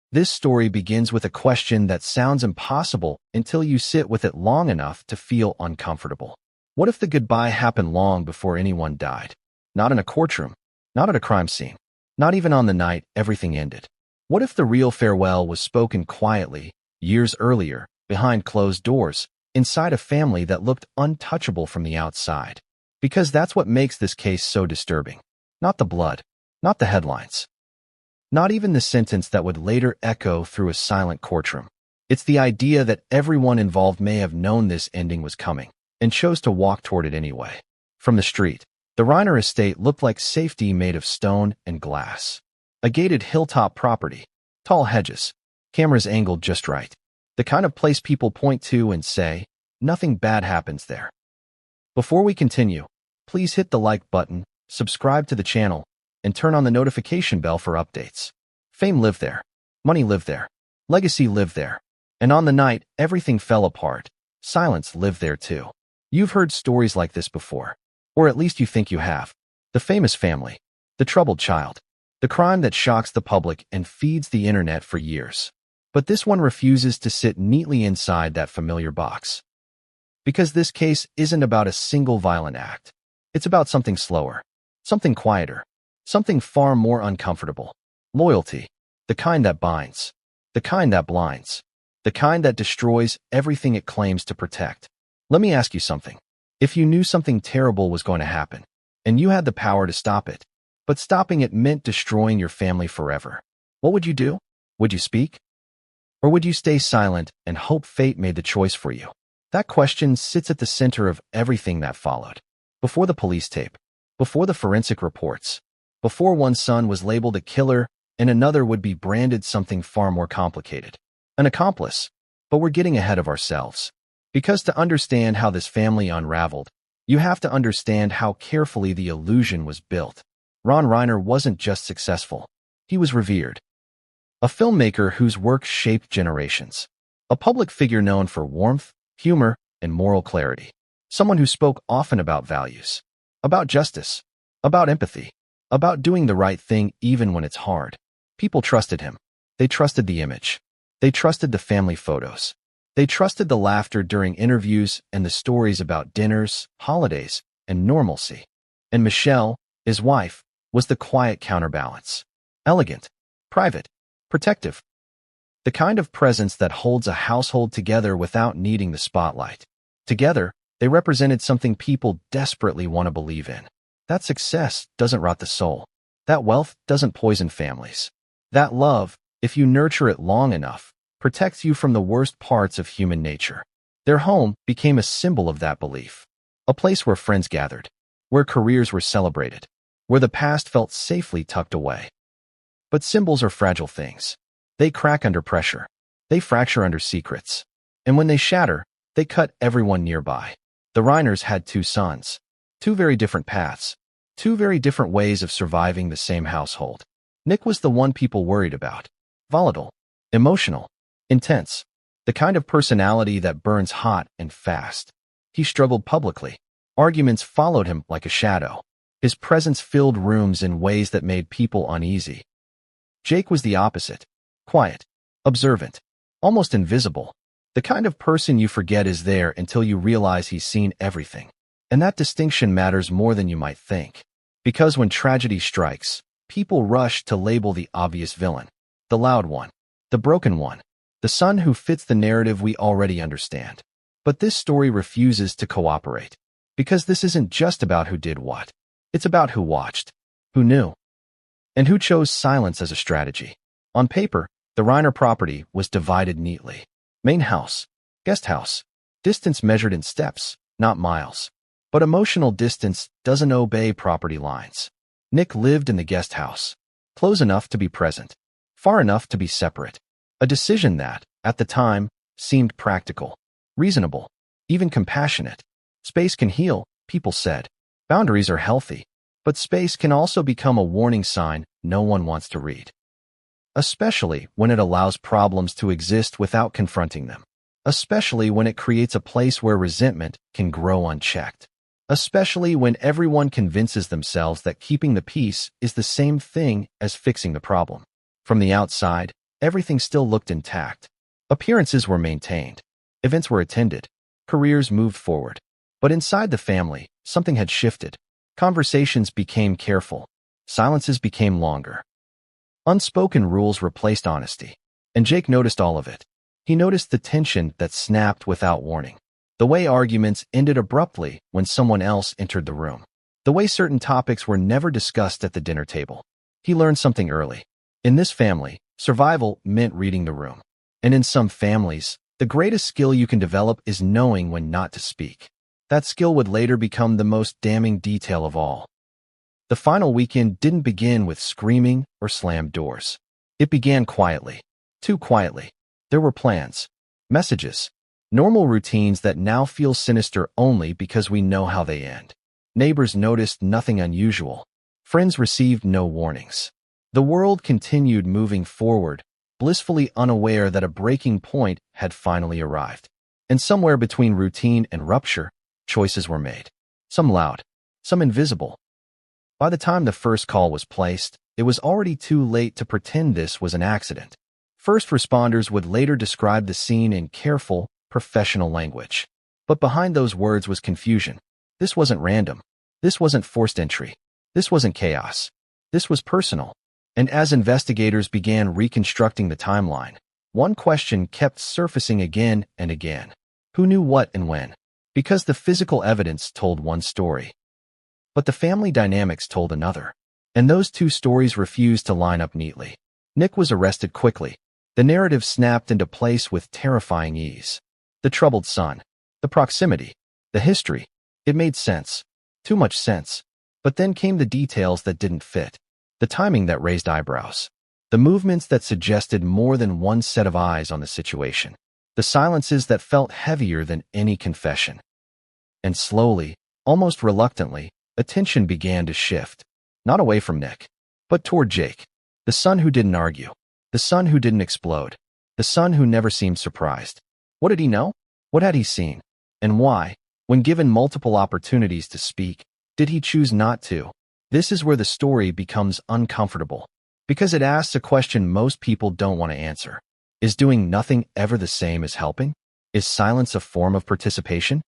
This story begins with a question that sounds impossible until you sit with it long enough to feel uncomfortable. What if the goodbye happened long before anyone died? Not in a courtroom, not at a crime scene, not even on the night everything ended. What if the real farewell was spoken quietly, years earlier, behind closed doors, inside a family that looked untouchable from the outside? Because that's what makes this case so disturbing. Not the blood, not the headlines, not even the sentence that would later echo through a silent courtroom. It's the idea that everyone involved may have known this ending was coming and chose to walk toward it anyway. From the street, the Reiner estate looked like safety made of stone and glass. A gated hilltop property, tall hedges, cameras angled just right. The kind of place people point to and say, nothing bad happens there. Before we continue, please hit the like button, subscribe to the channel, and turn on the notification bell for updates. Fame lived there. Money lived there. Legacy lived there. And on the night everything fell apart, silence lived there too. You've heard stories like this before. Or at least you think you have. The famous family. The troubled child. The crime that shocks the public and feeds the internet for years. But this one refuses to sit neatly inside that familiar box. Because this case isn't about a single violent act. It's about something slower, something quieter, something far more uncomfortable. Loyalty. The kind that binds. The kind that blinds. The kind that destroys everything it claims to protect. Let me ask you something. If you knew something terrible was going to happen, and you had the power to stop it, but stopping it meant destroying your family forever, what would you do? Would you speak? Or would you stay silent and hope fate made the choice for you? That question sits at the center of everything that followed. Before the police tape, before the forensic reports, before one son was labeled a killer and another would be branded something far more complicated. An accomplice. But we're getting ahead of ourselves. Because to understand how this family unraveled, you have to understand how carefully the illusion was built. Rob Reiner wasn't just successful. He was revered. A filmmaker whose work shaped generations. A public figure known for warmth, humor, and moral clarity. Someone who spoke often about values. About justice. About empathy. About doing the right thing even when it's hard. People trusted him. They trusted the image. They trusted the family photos. They trusted the laughter during interviews and the stories about dinners, holidays, and normalcy. And Michelle, his wife, was the quiet counterbalance. Elegant, private, protective. The kind of presence that holds a household together without needing the spotlight. Together, they represented something people desperately want to believe in. That success doesn't rot the soul. That wealth doesn't poison families. That love, if you nurture it long enough, protects you from the worst parts of human nature. Their home became a symbol of that belief. A place where friends gathered, where careers were celebrated, where the past felt safely tucked away. But symbols are fragile things. They crack under pressure. They fracture under secrets. And when they shatter, they cut everyone nearby. The Reiners had two sons. Two very different paths. Two very different ways of surviving the same household. Nick was the one people worried about. Volatile. Emotional. Intense. The kind of personality that burns hot and fast. He struggled publicly. Arguments followed him like a shadow. His presence filled rooms in ways that made people uneasy. Jake was the opposite. Quiet. Observant. Almost invisible. The kind of person you forget is there until you realize he's seen everything. And that distinction matters more than you might think. Because when tragedy strikes, people rush to label the obvious villain. The loud one. The broken one. The son who fits the narrative we already understand. But this story refuses to cooperate. Because this isn't just about who did what. It's about who watched, who knew, and who chose silence as a strategy. On paper, the Reiner property was divided neatly. Main house, guest house, distance measured in steps, not miles. But emotional distance doesn't obey property lines. Nick lived in the guest house, close enough to be present, far enough to be separate. A decision that, at the time, seemed practical, reasonable, even compassionate. Space can heal, people said. Boundaries are healthy, but space can also become a warning sign no one wants to read. Especially when it allows problems to exist without confronting them. Especially when it creates a place where resentment can grow unchecked. Especially when everyone convinces themselves that keeping the peace is the same thing as fixing the problem. From the outside, Everything still looked intact. Appearances were maintained. Events were attended. Careers moved forward. But inside the family, something had shifted. Conversations became careful. Silences became longer. Unspoken rules replaced honesty. And Jake noticed all of it. He noticed the tension that snapped without warning. The way arguments ended abruptly when someone else entered the room. The way certain topics were never discussed at the dinner table. He learned something early. In this family, survival meant reading the room. And in some families, the greatest skill you can develop is knowing when not to speak. That skill would later become the most damning detail of all. The final weekend didn't begin with screaming or slammed doors. It began quietly. Too quietly. There were plans, messages, normal routines that now feel sinister only because we know how they end. Neighbors noticed nothing unusual. Friends received no warnings. The world continued moving forward, blissfully unaware that a breaking point had finally arrived. And somewhere between routine and rupture, choices were made. Some loud, some invisible. By the time the first call was placed, it was already too late to pretend this was an accident. First responders would later describe the scene in careful, professional language. But behind those words was confusion. This wasn't random. This wasn't forced entry. This wasn't chaos. This was personal. And as investigators began reconstructing the timeline, one question kept surfacing again and again. Who knew what and when? Because the physical evidence told one story. But the family dynamics told another. And those two stories refused to line up neatly. Nick was arrested quickly. The narrative snapped into place with terrifying ease. The troubled son, the proximity, the history. It made sense. Too much sense. But then came the details that didn't fit. The timing that raised eyebrows. The movements that suggested more than one set of eyes on the situation. The silences that felt heavier than any confession. And slowly, almost reluctantly, attention began to shift. Not away from Nick, but toward Jake. The son who didn't argue. The son who didn't explode. The son who never seemed surprised. What did he know? What had he seen? And why, when given multiple opportunities to speak, did he choose not to? This is where the story becomes uncomfortable. Because it asks a question most people don't want to answer. Is doing nothing ever the same as helping? Is silence a form of participation?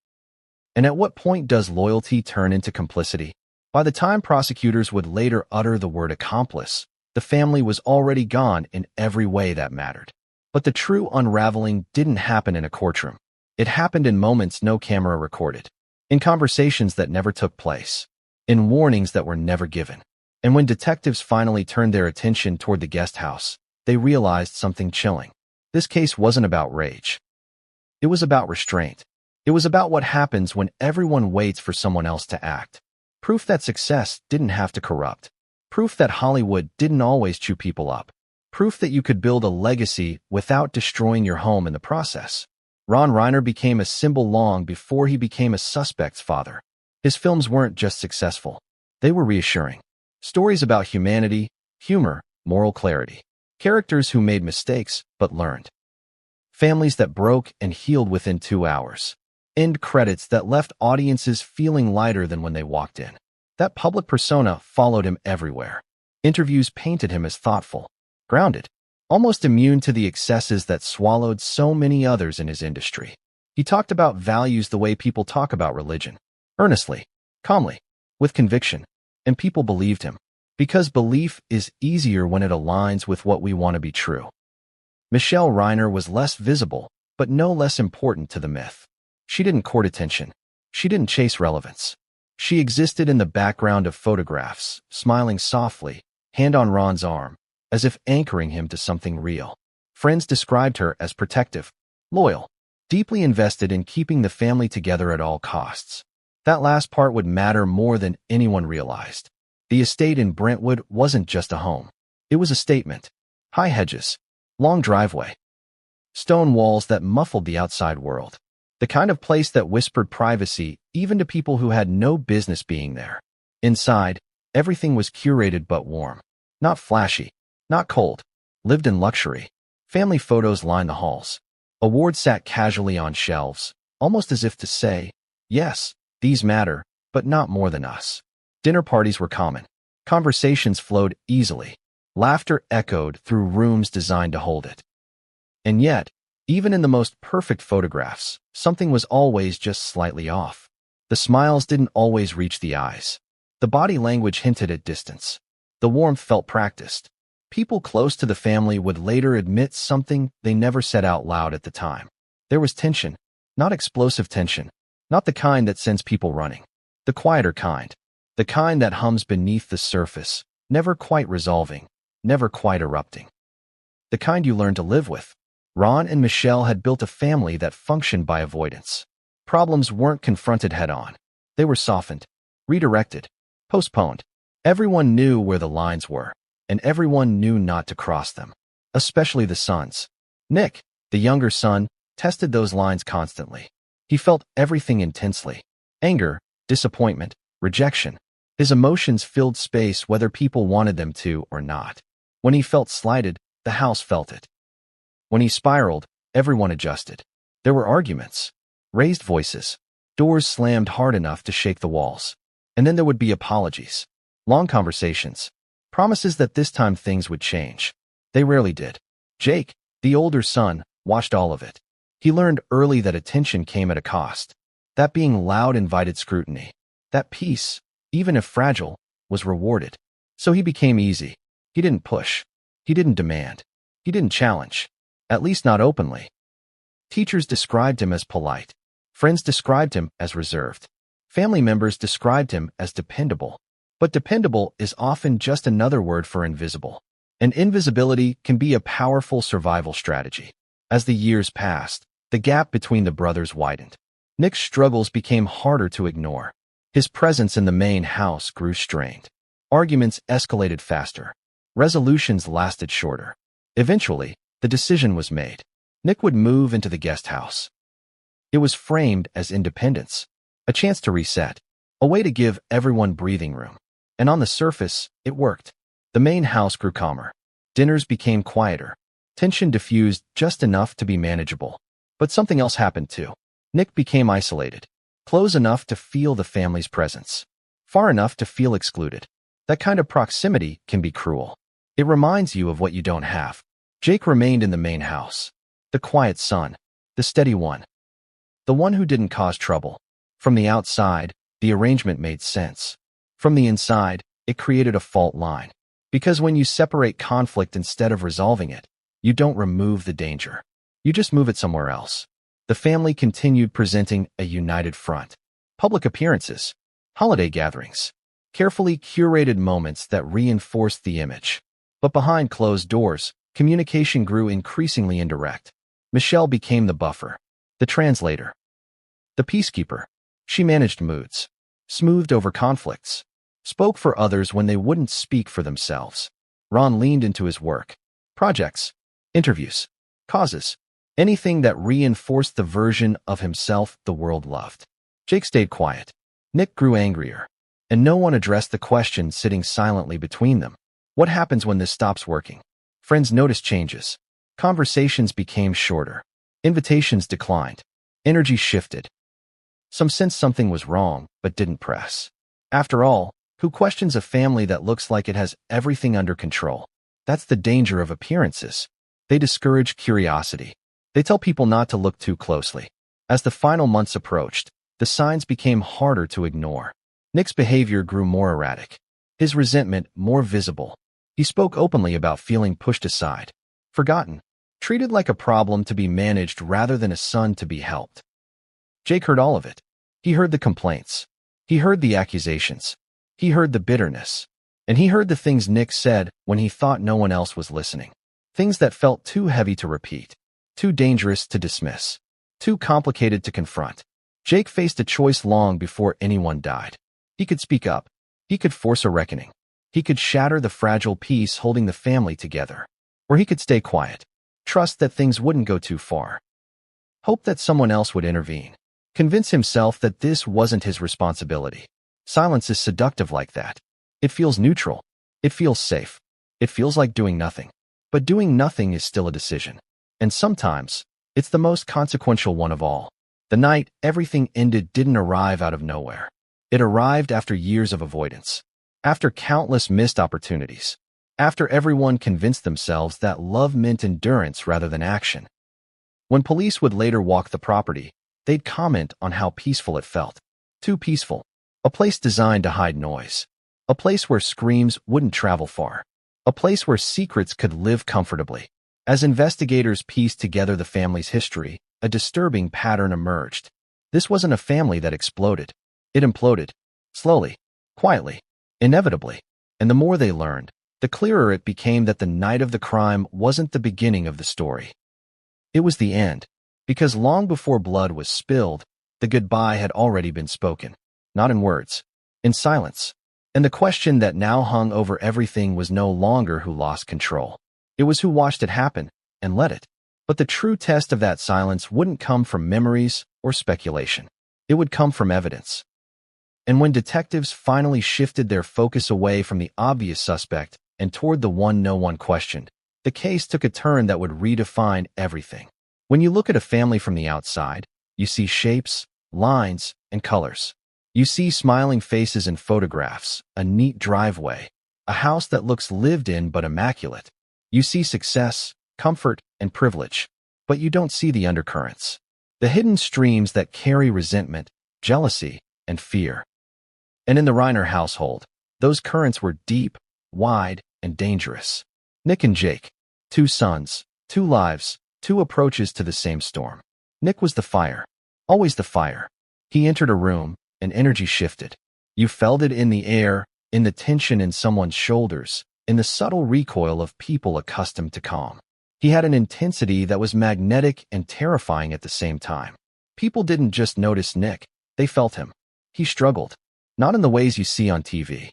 And at what point does loyalty turn into complicity? By the time prosecutors would later utter the word accomplice, the family was already gone in every way that mattered. But the true unraveling didn't happen in a courtroom. It happened in moments no camera recorded, in conversations that never took place, in warnings that were never given. And when detectives finally turned their attention toward the guest house, they realized something chilling. This case wasn't about rage. It was about restraint. It was about what happens when everyone waits for someone else to act. Proof that success didn't have to corrupt. Proof that Hollywood didn't always chew people up. Proof that you could build a legacy without destroying your home in the process. Rob Reiner became a symbol long before he became a suspect's father. His films weren't just successful. They were reassuring. Stories about humanity, humor, moral clarity. Characters who made mistakes but learned. Families that broke and healed within 2 hours. End credits that left audiences feeling lighter than when they walked in. That public persona followed him everywhere. Interviews painted him as thoughtful, grounded, almost immune to the excesses that swallowed so many others in his industry. He talked about values the way people talk about religion. Earnestly, calmly, with conviction. And people believed him. Because belief is easier when it aligns with what we want to be true. Michelle Reiner was less visible, but no less important to the myth. She didn't court attention. She didn't chase relevance. She existed in the background of photographs, smiling softly, hand on Ron's arm, as if anchoring him to something real. Friends described her as protective, loyal, deeply invested in keeping the family together at all costs. That last part would matter more than anyone realized. The estate in Brentwood wasn't just a home. It was a statement. High hedges, long driveway, stone walls that muffled the outside world. The kind of place that whispered privacy even to people who had no business being there. Inside, everything was curated but warm. Not flashy, not cold. Lived in luxury. Family photos lined the halls. Awards sat casually on shelves, almost as if to say, yes, these matter, but not more than us. Dinner parties were common. Conversations flowed easily. Laughter echoed through rooms designed to hold it. And yet, even in the most perfect photographs, something was always just slightly off. The smiles didn't always reach the eyes. The body language hinted at distance. The warmth felt practiced. People close to the family would later admit something they never said out loud at the time. There was tension, not explosive tension, not the kind that sends people running. The quieter kind. The kind that hums beneath the surface, never quite resolving, never quite erupting. The kind you learn to live with. Ron and Michelle had built a family that functioned by avoidance. Problems weren't confronted head-on. They were softened, redirected, postponed. Everyone knew where the lines were, and everyone knew not to cross them. Especially the sons. Nick, the younger son, tested those lines constantly. He felt everything intensely. Anger, disappointment, rejection. His emotions filled space whether people wanted them to or not. When he felt slighted, the house felt it. When he spiraled, everyone adjusted. There were arguments, raised voices, doors slammed hard enough to shake the walls. And then there would be apologies, long conversations, promises that this time things would change. They rarely did. Jake, the older son, watched all of it. He learned early that attention came at a cost. That being loud invited scrutiny. That peace, even if fragile, was rewarded. So he became easy. He didn't push. He didn't demand. He didn't challenge. At least not openly. Teachers described him as polite. Friends described him as reserved. Family members described him as dependable. But dependable is often just another word for invisible. And invisibility can be a powerful survival strategy. As the years passed, the gap between the brothers widened. Nick's struggles became harder to ignore. His presence in the main house grew strained. Arguments escalated faster. Resolutions lasted shorter. Eventually, the decision was made. Nick would move into the guest house. It was framed as independence, a chance to reset, a way to give everyone breathing room. And on the surface, it worked. The main house grew calmer. Dinners became quieter. Tension diffused just enough to be manageable. But something else happened too. Nick became isolated, close enough to feel the family's presence, far enough to feel excluded. That kind of proximity can be cruel. It reminds you of what you don't have. Jake remained in the main house. The quiet son, the steady one. The one who didn't cause trouble. From the outside, the arrangement made sense. From the inside, it created a fault line. Because when you separate conflict instead of resolving it, you don't remove the danger. You just move it somewhere else. The family continued presenting a united front. Public appearances, holiday gatherings, carefully curated moments that reinforced the image. But behind closed doors, communication grew increasingly indirect. Michelle became the buffer, the translator, the peacekeeper. She managed moods, smoothed over conflicts, spoke for others when they wouldn't speak for themselves. Ron leaned into his work, projects, interviews, causes, anything that reinforced the version of himself the world loved. Jake stayed quiet. Nick grew angrier, and no one addressed the question sitting silently between them. What happens when this stops working? Friends noticed changes. Conversations became shorter. Invitations declined. Energy shifted. Some sensed something was wrong, but didn't press. After all, who questions a family that looks like it has everything under control? That's the danger of appearances. They discourage curiosity. They tell people not to look too closely. As the final months approached, the signs became harder to ignore. Nick's behavior grew more erratic. His resentment more visible. He spoke openly about feeling pushed aside, forgotten, treated like a problem to be managed rather than a son to be helped. Jake heard all of it. He heard the complaints. He heard the accusations. He heard the bitterness. And he heard the things Nick said when he thought no one else was listening. Things that felt too heavy to repeat, too dangerous to dismiss, too complicated to confront. Jake faced a choice long before anyone died. He could speak up. He could force a reckoning. He could shatter the fragile peace holding the family together. Or he could stay quiet, trust that things wouldn't go too far, hope that someone else would intervene, convince himself that this wasn't his responsibility. Silence is seductive like that. It feels neutral. It feels safe. It feels like doing nothing. But doing nothing is still a decision. And sometimes, it's the most consequential one of all. The night everything ended didn't arrive out of nowhere. It arrived after years of avoidance. After countless missed opportunities. after everyone convinced themselves that love meant endurance rather than action. When police would later walk the property, they'd comment on how peaceful it felt. Too peaceful. A place designed to hide noise. A place where screams wouldn't travel far. A place where secrets could live comfortably. As investigators pieced together the family's history, a disturbing pattern emerged. This wasn't a family that exploded. It imploded. Slowly. Quietly. Inevitably. And the more they learned, the clearer it became that the night of the crime wasn't the beginning of the story. It was the end, because long before blood was spilled, the goodbye had already been spoken. Not in words. In silence. And the question that now hung over everything was no longer who lost control. It was who watched it happen and let it. But the true test of that silence wouldn't come from memories or speculation. It would come from evidence. And when detectives finally shifted their focus away from the obvious suspect and toward the one no one questioned, the case took a turn that would redefine everything. When you look at a family from the outside, you see shapes, lines, and colors. You see smiling faces in photographs, a neat driveway, a house that looks lived in but immaculate. You see success, comfort, and privilege, but you don't see the undercurrents, the hidden streams that carry resentment, jealousy, and fear. And in the Reiner household, those currents were deep, wide, and dangerous. Nick and Jake, two sons, two lives, two approaches to the same storm. Nick was the fire, always the fire. He entered a room, and energy shifted. You felt it in the air, in the tension in someone's shoulders, in the subtle recoil of people accustomed to calm. He had an intensity that was magnetic and terrifying at the same time. People didn't just notice Nick, they felt him. He struggled, not in the ways you see on TV.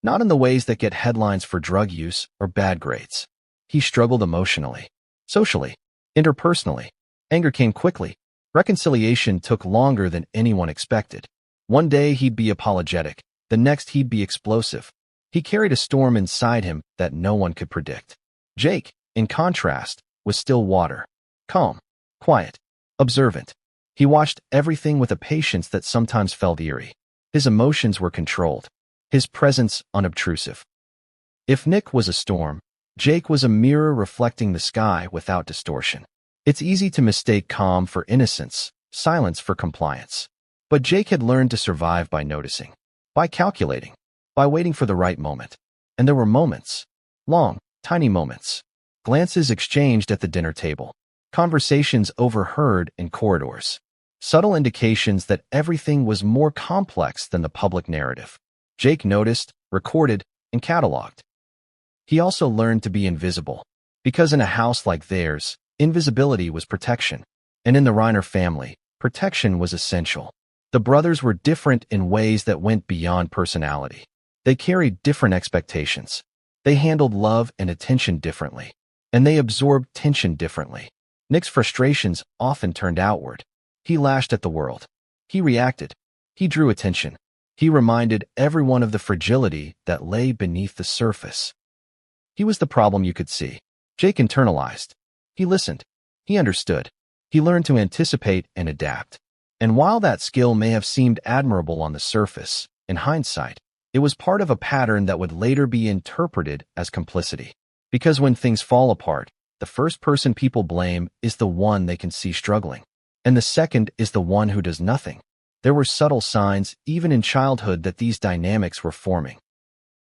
Not in the ways that get headlines for drug use or bad grades. He struggled emotionally, socially, interpersonally. Anger came quickly. Reconciliation took longer than anyone expected. One day he'd be apologetic, the next he'd be explosive. He carried a storm inside him that no one could predict. Jake, in contrast, was still water. Calm, quiet, observant. He watched everything with a patience that sometimes felt eerie. His emotions were controlled. His presence unobtrusive. If Nick was a storm, Jake was a mirror reflecting the sky without distortion. It's easy to mistake calm for innocence, silence for compliance. But Jake had learned to survive by noticing, by calculating, by waiting for the right moment. And there were moments, long, tiny moments, glances exchanged at the dinner table, conversations overheard in corridors, subtle indications that everything was more complex than the public narrative. Jake noticed, recorded, and cataloged. He also learned to be invisible, because in a house like theirs, invisibility was protection. And in the Reiner family, protection was essential. The brothers were different in ways that went beyond personality. They carried different expectations. They handled love and attention differently. And they absorbed tension differently. Nick's frustrations often turned outward. He lashed at the world. He reacted. He drew attention. He reminded everyone of the fragility that lay beneath the surface. He was the problem you could see. Jake internalized. He listened. He understood. He learned to anticipate and adapt. And while that skill may have seemed admirable on the surface, in hindsight, it was part of a pattern that would later be interpreted as complicity. Because when things fall apart, the first person people blame is the one they can see struggling. And the second is the one who does nothing. There were subtle signs, even in childhood, that these dynamics were forming.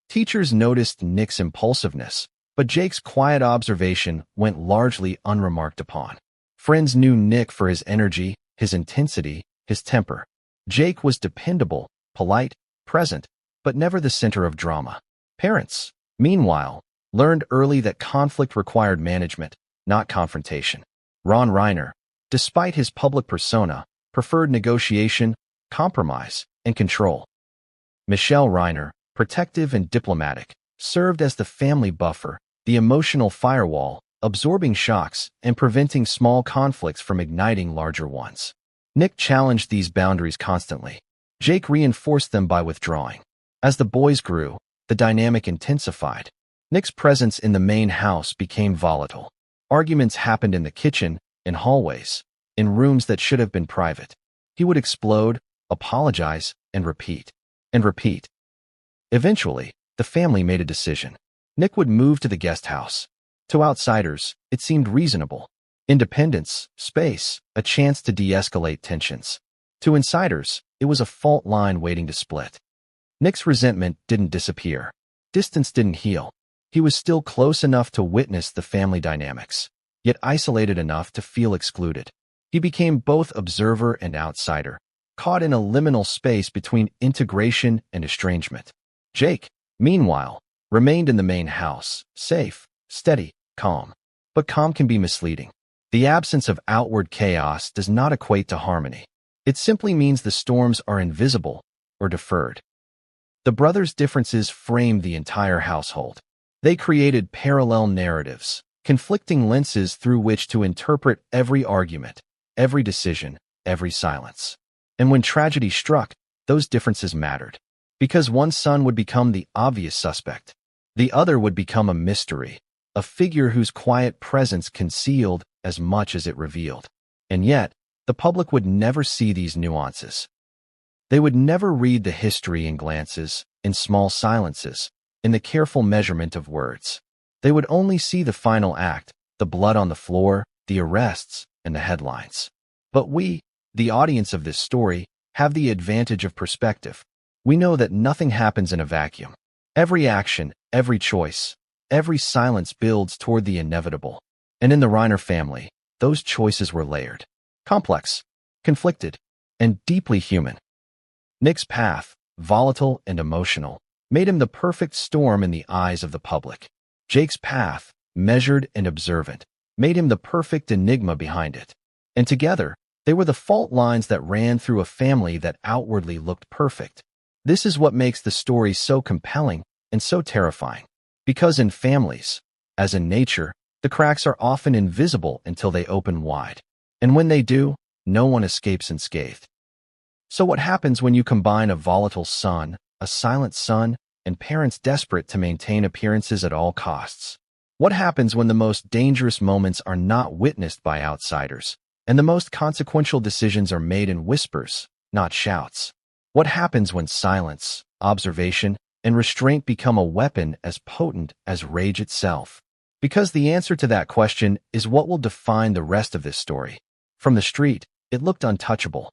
Teachers noticed Nick's impulsiveness, but Jake's quiet observation went largely unremarked upon. Friends knew Nick for his energy, his intensity, his temper. Jake was dependable, polite, present, but never the center of drama. Parents, meanwhile, learned early that conflict required management, not confrontation. Rob Reiner, despite his public persona, preferred negotiation, compromise, and control. Michelle Reiner, protective and diplomatic, served as the family buffer, the emotional firewall, absorbing shocks and preventing small conflicts from igniting larger ones. Nick challenged these boundaries constantly. Jake reinforced them by withdrawing. As the boys grew, the dynamic intensified. Nick's presence in the main house became volatile. Arguments happened in the kitchen, in hallways, in rooms that should have been private. He would explode, apologize, and repeat. And repeat. Eventually, the family made a decision. Nick would move to the guest house. To outsiders, it seemed reasonable. Independence, space, a chance to de-escalate tensions. To insiders, it was a fault line waiting to split. Nick's resentment didn't disappear. Distance didn't heal. He was still close enough to witness the family dynamics, yet isolated enough to feel excluded. He became both observer and outsider, caught in a liminal space between integration and estrangement. Jake, meanwhile, remained in the main house, safe, steady, calm. But calm can be misleading. The absence of outward chaos does not equate to harmony. It simply means the storms are invisible or deferred. The brothers' differences framed the entire household. They created parallel narratives, conflicting lenses through which to interpret every argument, every decision, every silence. And when tragedy struck, those differences mattered. Because one son would become the obvious suspect. The other would become a mystery, a figure whose quiet presence concealed as much as it revealed. And yet, the public would never see these nuances. They would never read the history in glances, in small silences, in the careful measurement of words. They would only see the final act, the blood on the floor, the arrests, and the headlines. But we, the audience of this story, have the advantage of perspective. We know that nothing happens in a vacuum. Every action, every choice, every silence builds toward the inevitable. And in the Reiner family, those choices were layered, complex, conflicted, and deeply human. Nick's path, volatile and emotional, made him the perfect storm in the eyes of the public. Jake's path, measured and observant, made him the perfect enigma behind it. And together, they were the fault lines that ran through a family that outwardly looked perfect. This is what makes the story so compelling and so terrifying. Because in families, as in nature, the cracks are often invisible until they open wide. And when they do, no one escapes unscathed. So what happens when you combine a volatile son, a silent son, and parents desperate to maintain appearances at all costs? What happens when the most dangerous moments are not witnessed by outsiders, and the most consequential decisions are made in whispers, not shouts? What happens when silence, observation, and restraint become a weapon as potent as rage itself? Because the answer to that question is what will define the rest of this story. From the street, it looked untouchable.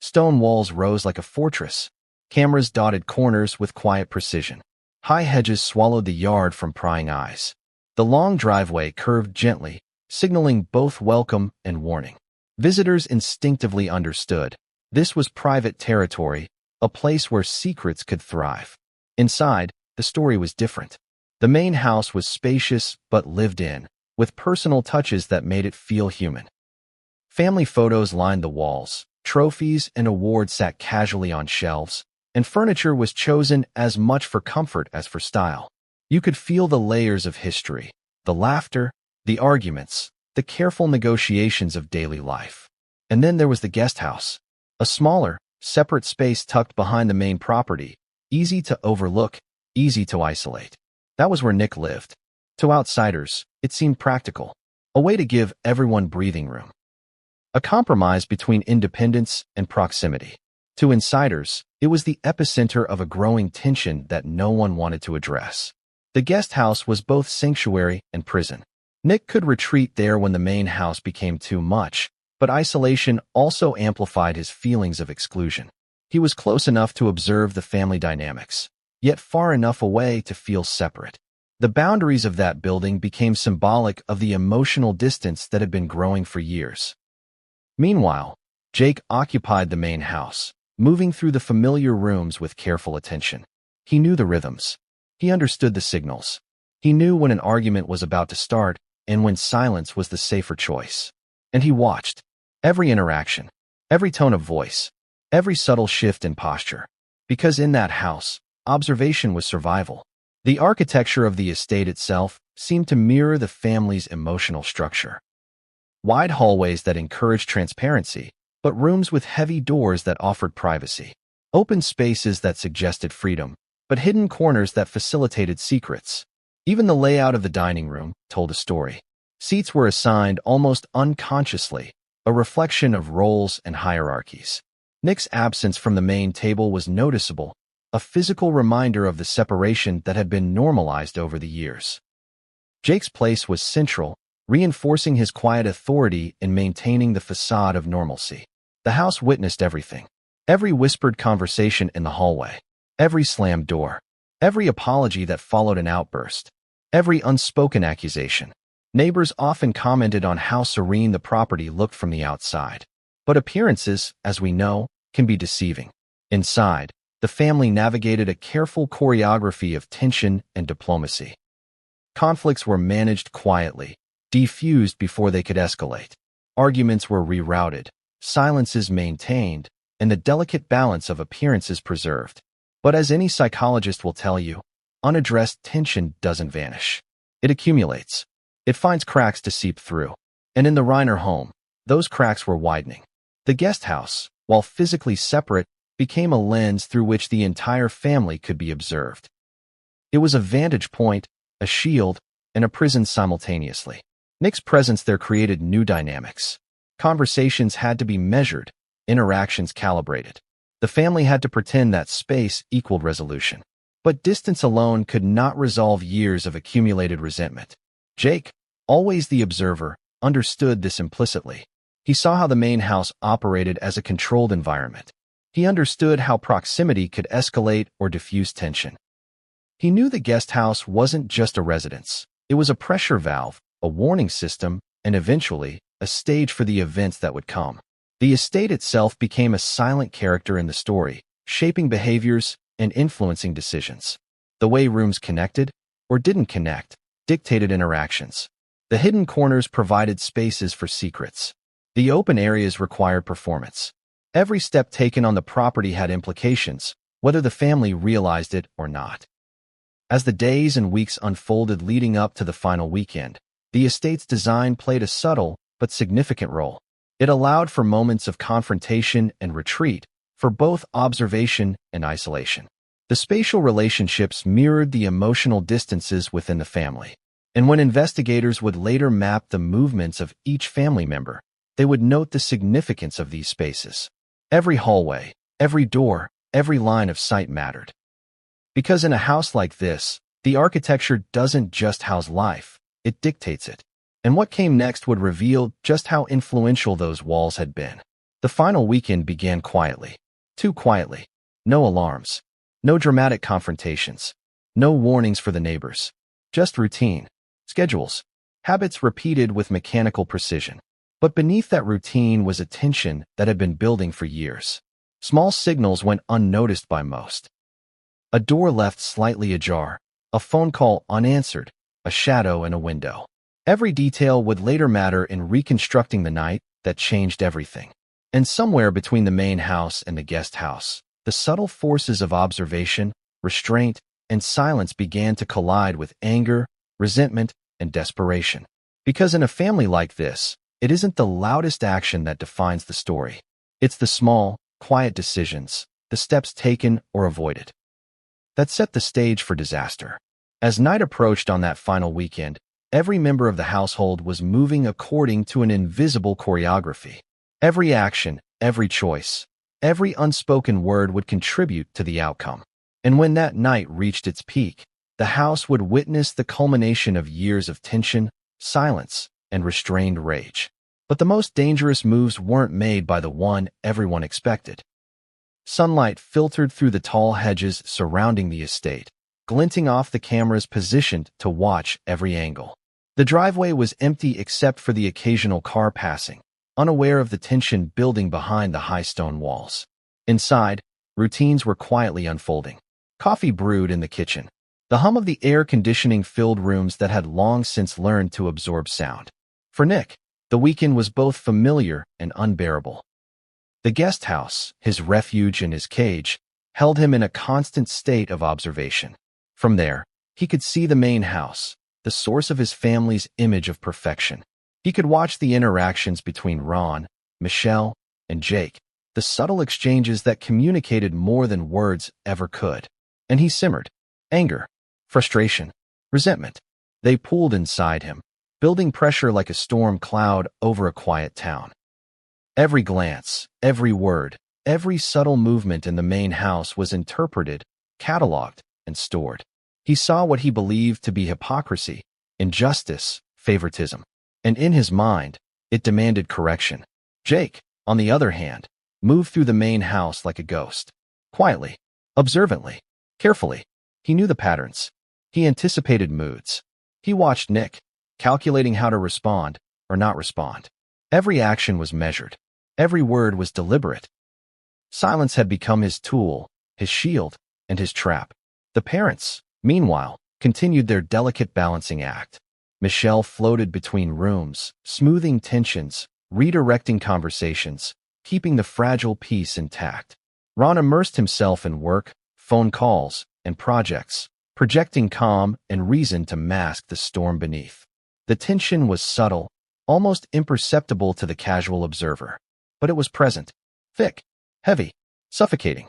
Stone walls rose like a fortress. Cameras dotted corners with quiet precision. High hedges swallowed the yard from prying eyes. The long driveway curved gently, signaling both welcome and warning. Visitors instinctively understood. This was private territory, a place where secrets could thrive. Inside, the story was different. The main house was spacious but lived in, with personal touches that made it feel human. Family photos lined the walls. Trophies and awards sat casually on shelves, and furniture was chosen as much for comfort as for style. You could feel the layers of history, the laughter, the arguments, the careful negotiations of daily life. And then there was the guest house, a smaller, separate space tucked behind the main property, easy to overlook, easy to isolate. That was where Nick lived. To outsiders, it seemed practical, a way to give everyone breathing room. A compromise between independence and proximity. To insiders, it was the epicenter of a growing tension that no one wanted to address. The guest house was both sanctuary and prison. Nick could retreat there when the main house became too much, but isolation also amplified his feelings of exclusion. He was close enough to observe the family dynamics, yet far enough away to feel separate. The boundaries of that building became symbolic of the emotional distance that had been growing for years. Meanwhile, Jake occupied the main house, moving through the familiar rooms with careful attention. He knew the rhythms. He understood the signals. He knew when an argument was about to start and when silence was the safer choice. And he watched every interaction, every tone of voice, every subtle shift in posture. Because in that house, observation was survival. The architecture of the estate itself seemed to mirror the family's emotional structure. Wide hallways that encouraged transparency, but rooms with heavy doors that offered privacy. Open spaces that suggested freedom, but hidden corners that facilitated secrets. Even the layout of the dining room told a story. Seats were assigned almost unconsciously, a reflection of roles and hierarchies. Nick's absence from the main table was noticeable, a physical reminder of the separation that had been normalized over the years. Jake's place was central, reinforcing his quiet authority in maintaining the facade of normalcy. The house witnessed everything. Every whispered conversation in the hallway, every slammed door, every apology that followed an outburst, every unspoken accusation. Neighbors often commented on how serene the property looked from the outside. But appearances, as we know, can be deceiving. Inside, the family navigated a careful choreography of tension and diplomacy. Conflicts were managed quietly, defused before they could escalate. Arguments were rerouted, silences maintained, and the delicate balance of appearances preserved. But as any psychologist will tell you, unaddressed tension doesn't vanish. It accumulates. It finds cracks to seep through. And in the Reiner home, those cracks were widening. The guest house, while physically separate, became a lens through which the entire family could be observed. It was a vantage point, a shield, and a prison simultaneously. Nick's presence there created new dynamics. Conversations had to be measured, interactions calibrated. The family had to pretend that space equaled resolution. But distance alone could not resolve years of accumulated resentment. Jake, always the observer, understood this implicitly. He saw how the main house operated as a controlled environment. He understood how proximity could escalate or diffuse tension. He knew the guest house wasn't just a residence. It was a pressure valve, a warning system, and eventually, a stage for the events that would come. The estate itself became a silent character in the story, shaping behaviors and influencing decisions. The way rooms connected, or didn't connect, dictated interactions. The hidden corners provided spaces for secrets. The open areas required performance. Every step taken on the property had implications, whether the family realized it or not. As the days and weeks unfolded leading up to the final weekend, the estate's design played a subtle but significant role. It allowed for moments of confrontation and retreat, for both observation and isolation. The spatial relationships mirrored the emotional distances within the family. And when investigators would later map the movements of each family member, they would note the significance of these spaces. Every hallway, every door, every line of sight mattered. Because in a house like this, the architecture doesn't just house life, it dictates it. And what came next would reveal just how influential those walls had been. The final weekend began quietly. Too quietly. No alarms. No dramatic confrontations. No warnings for the neighbors. Just routine. Schedules. Habits repeated with mechanical precision. But beneath that routine was a tension that had been building for years. Small signals went unnoticed by most. A door left slightly ajar, a phone call unanswered, a shadow in a window. Every detail would later matter in reconstructing the night that changed everything. And somewhere between the main house and the guest house, the subtle forces of observation, restraint, and silence began to collide with anger, resentment, and desperation. Because in a family like this, it isn't the loudest action that defines the story. It's the small, quiet decisions, the steps taken or avoided, that set the stage for disaster. As night approached on that final weekend, every member of the household was moving according to an invisible choreography. Every action, every choice, every unspoken word would contribute to the outcome. And when that night reached its peak, the house would witness the culmination of years of tension, silence, and restrained rage. But the most dangerous moves weren't made by the one everyone expected. Sunlight filtered through the tall hedges surrounding the estate, glinting off the cameras positioned to watch every angle. The driveway was empty except for the occasional car passing, unaware of the tension building behind the high stone walls. Inside, routines were quietly unfolding. Coffee brewed in the kitchen. The hum of the air conditioning filled rooms that had long since learned to absorb sound. For Nick, the weekend was both familiar and unbearable. The guest house, his refuge and his cage, held him in a constant state of observation. From there, he could see the main house, the source of his family's image of perfection. He could watch the interactions between Ron, Michelle, and Jake, the subtle exchanges that communicated more than words ever could. And he simmered. Anger, frustration, resentment. They pooled inside him, building pressure like a storm cloud over a quiet town. Every glance, every word, every subtle movement in the main house was interpreted, cataloged, and stored. He saw what he believed to be hypocrisy, injustice, favoritism. And in his mind, it demanded correction. Jake, on the other hand, moved through the main house like a ghost. Quietly, observantly, carefully. He knew the patterns. He anticipated moods. He watched Nick, calculating how to respond or not respond. Every action was measured. Every word was deliberate. Silence had become his tool, his shield, and his trap. The parents, meanwhile, continued their delicate balancing act. Michelle floated between rooms, smoothing tensions, redirecting conversations, keeping the fragile peace intact. Ron immersed himself in work, phone calls, and projects, projecting calm and reason to mask the storm beneath. The tension was subtle, almost imperceptible to the casual observer, but it was present, thick, heavy, suffocating.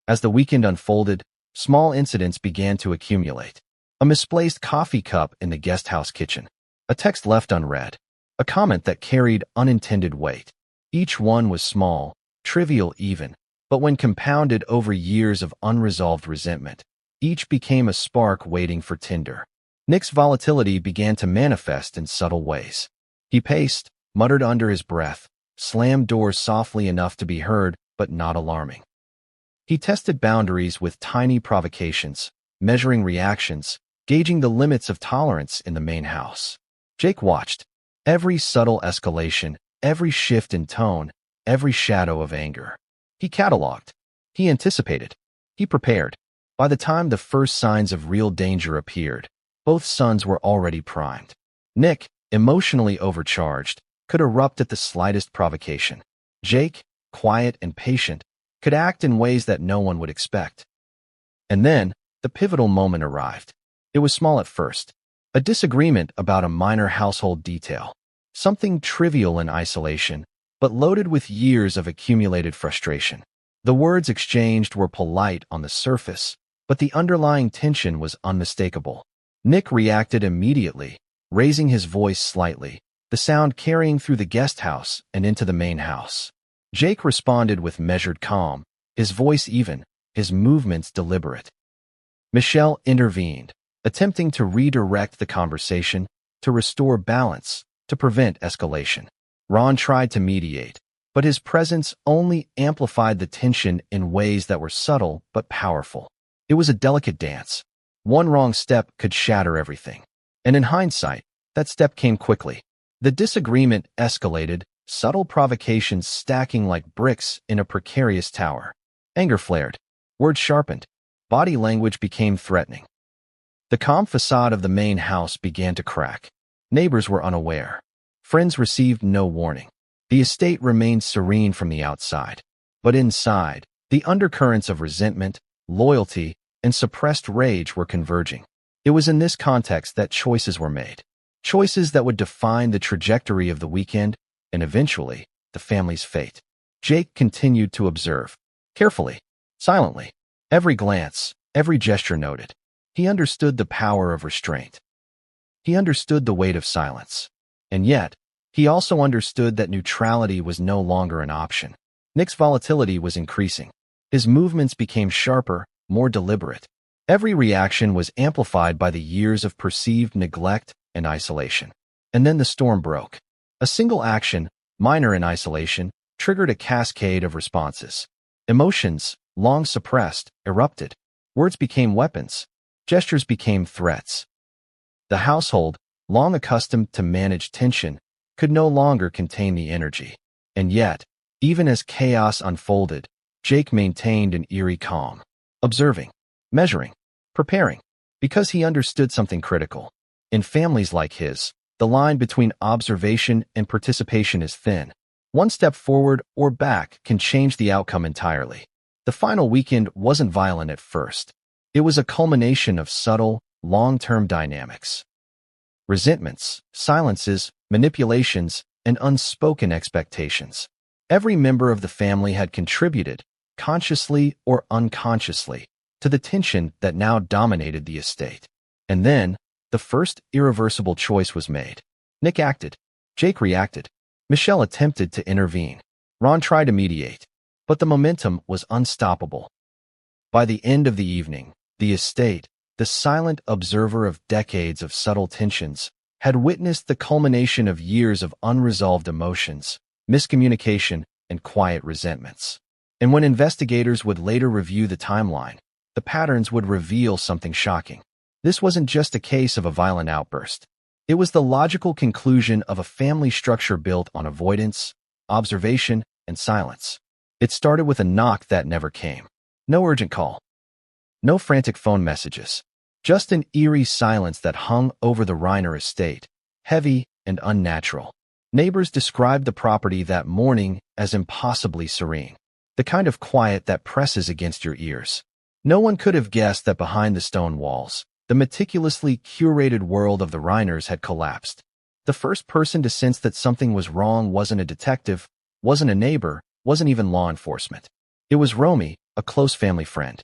As the weekend unfolded, small incidents began to accumulate. A misplaced coffee cup in the guesthouse kitchen, a text left unread, a comment that carried unintended weight. Each one was small, trivial even, but when compounded over years of unresolved resentment, each became a spark waiting for tinder. Nick's volatility began to manifest in subtle ways. He paced, muttered under his breath, slammed doors softly enough to be heard but not alarming. He tested boundaries with tiny provocations, measuring reactions, gauging the limits of tolerance in the main house. Jake watched. Every subtle escalation, every shift in tone, every shadow of anger. He cataloged. He anticipated. He prepared. By the time the first signs of real danger appeared, both sons were already primed. Nick, emotionally overcharged, could erupt at the slightest provocation. Jake, quiet and patient, could act in ways that no one would expect. And then, the pivotal moment arrived. It was small at first. A disagreement about a minor household detail. Something trivial in isolation, but loaded with years of accumulated frustration. The words exchanged were polite on the surface, but the underlying tension was unmistakable. Nick reacted immediately, raising his voice slightly, the sound carrying through the guest house and into the main house. Jake responded with measured calm, his voice even, his movements deliberate. Michelle intervened, attempting to redirect the conversation, to restore balance, to prevent escalation. Ron tried to mediate, but his presence only amplified the tension in ways that were subtle but powerful. It was a delicate dance. One wrong step could shatter everything. And in hindsight, that step came quickly. The disagreement escalated, subtle provocations stacking like bricks in a precarious tower. Anger flared. Words sharpened. Body language became threatening. The calm facade of the main house began to crack. Neighbors were unaware. Friends received no warning. The estate remained serene from the outside. But inside, the undercurrents of resentment, loyalty, and suppressed rage were converging. It was in this context that choices were made. Choices that would define the trajectory of the weekend and eventually, the family's fate. Jake continued to observe. Carefully, silently. Every glance, every gesture noted. He understood the power of restraint. He understood the weight of silence. And yet, he also understood that neutrality was no longer an option. Nick's volatility was increasing. His movements became sharper, more deliberate. Every reaction was amplified by the years of perceived neglect and isolation. And then the storm broke. A single action, minor in isolation, triggered a cascade of responses. Emotions, long suppressed, erupted. Words became weapons. Gestures became threats. The household, long accustomed to manage tension, could no longer contain the energy. And yet, even as chaos unfolded, Jake maintained an eerie calm, observing, measuring, preparing, because he understood something critical. In families like his, the line between observation and participation is thin. One step forward or back can change the outcome entirely. The final weekend wasn't violent at first. It was a culmination of subtle, long-term dynamics. Resentments, silences, manipulations, and unspoken expectations. Every member of the family had contributed, consciously or unconsciously, to the tension that now dominated the estate. And then, the first irreversible choice was made. Nick acted. Jake reacted. Michelle attempted to intervene. Ron tried to mediate. But the momentum was unstoppable. By the end of the evening, the estate, the silent observer of decades of subtle tensions, had witnessed the culmination of years of unresolved emotions, miscommunication, and quiet resentments. And when investigators would later review the timeline, the patterns would reveal something shocking. This wasn't just a case of a violent outburst. It was the logical conclusion of a family structure built on avoidance, observation, and silence. It started with a knock that never came. No urgent call. No frantic phone messages. Just an eerie silence that hung over the Reiner estate, heavy and unnatural. Neighbors described the property that morning as impossibly serene, the kind of quiet that presses against your ears. No one could have guessed that behind the stone walls, the meticulously curated world of the Reiners had collapsed. The first person to sense that something was wrong wasn't a detective, wasn't a neighbor, wasn't even law enforcement. It was Romy, a close family friend.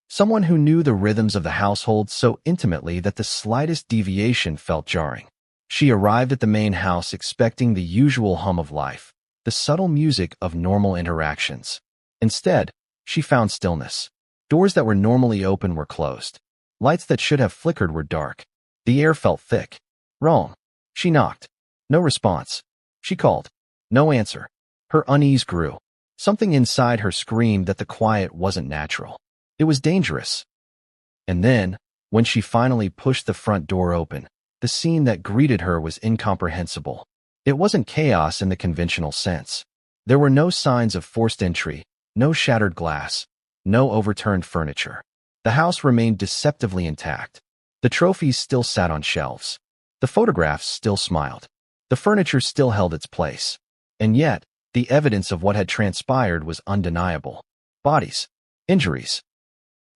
Someone who knew the rhythms of the household so intimately that the slightest deviation felt jarring. She arrived at the main house expecting the usual hum of life, the subtle music of normal interactions. Instead, she found stillness. Doors that were normally open were closed. Lights that should have flickered were dark. The air felt thick. Wrong. She knocked. No response. She called. No answer. Her unease grew. Something inside her screamed that the quiet wasn't natural. It was dangerous. And then, when she finally pushed the front door open, the scene that greeted her was incomprehensible. It wasn't chaos in the conventional sense. There were no signs of forced entry, no shattered glass, no overturned furniture. The house remained deceptively intact. The trophies still sat on shelves. The photographs still smiled. The furniture still held its place. And yet, the evidence of what had transpired was undeniable. Bodies. Injuries.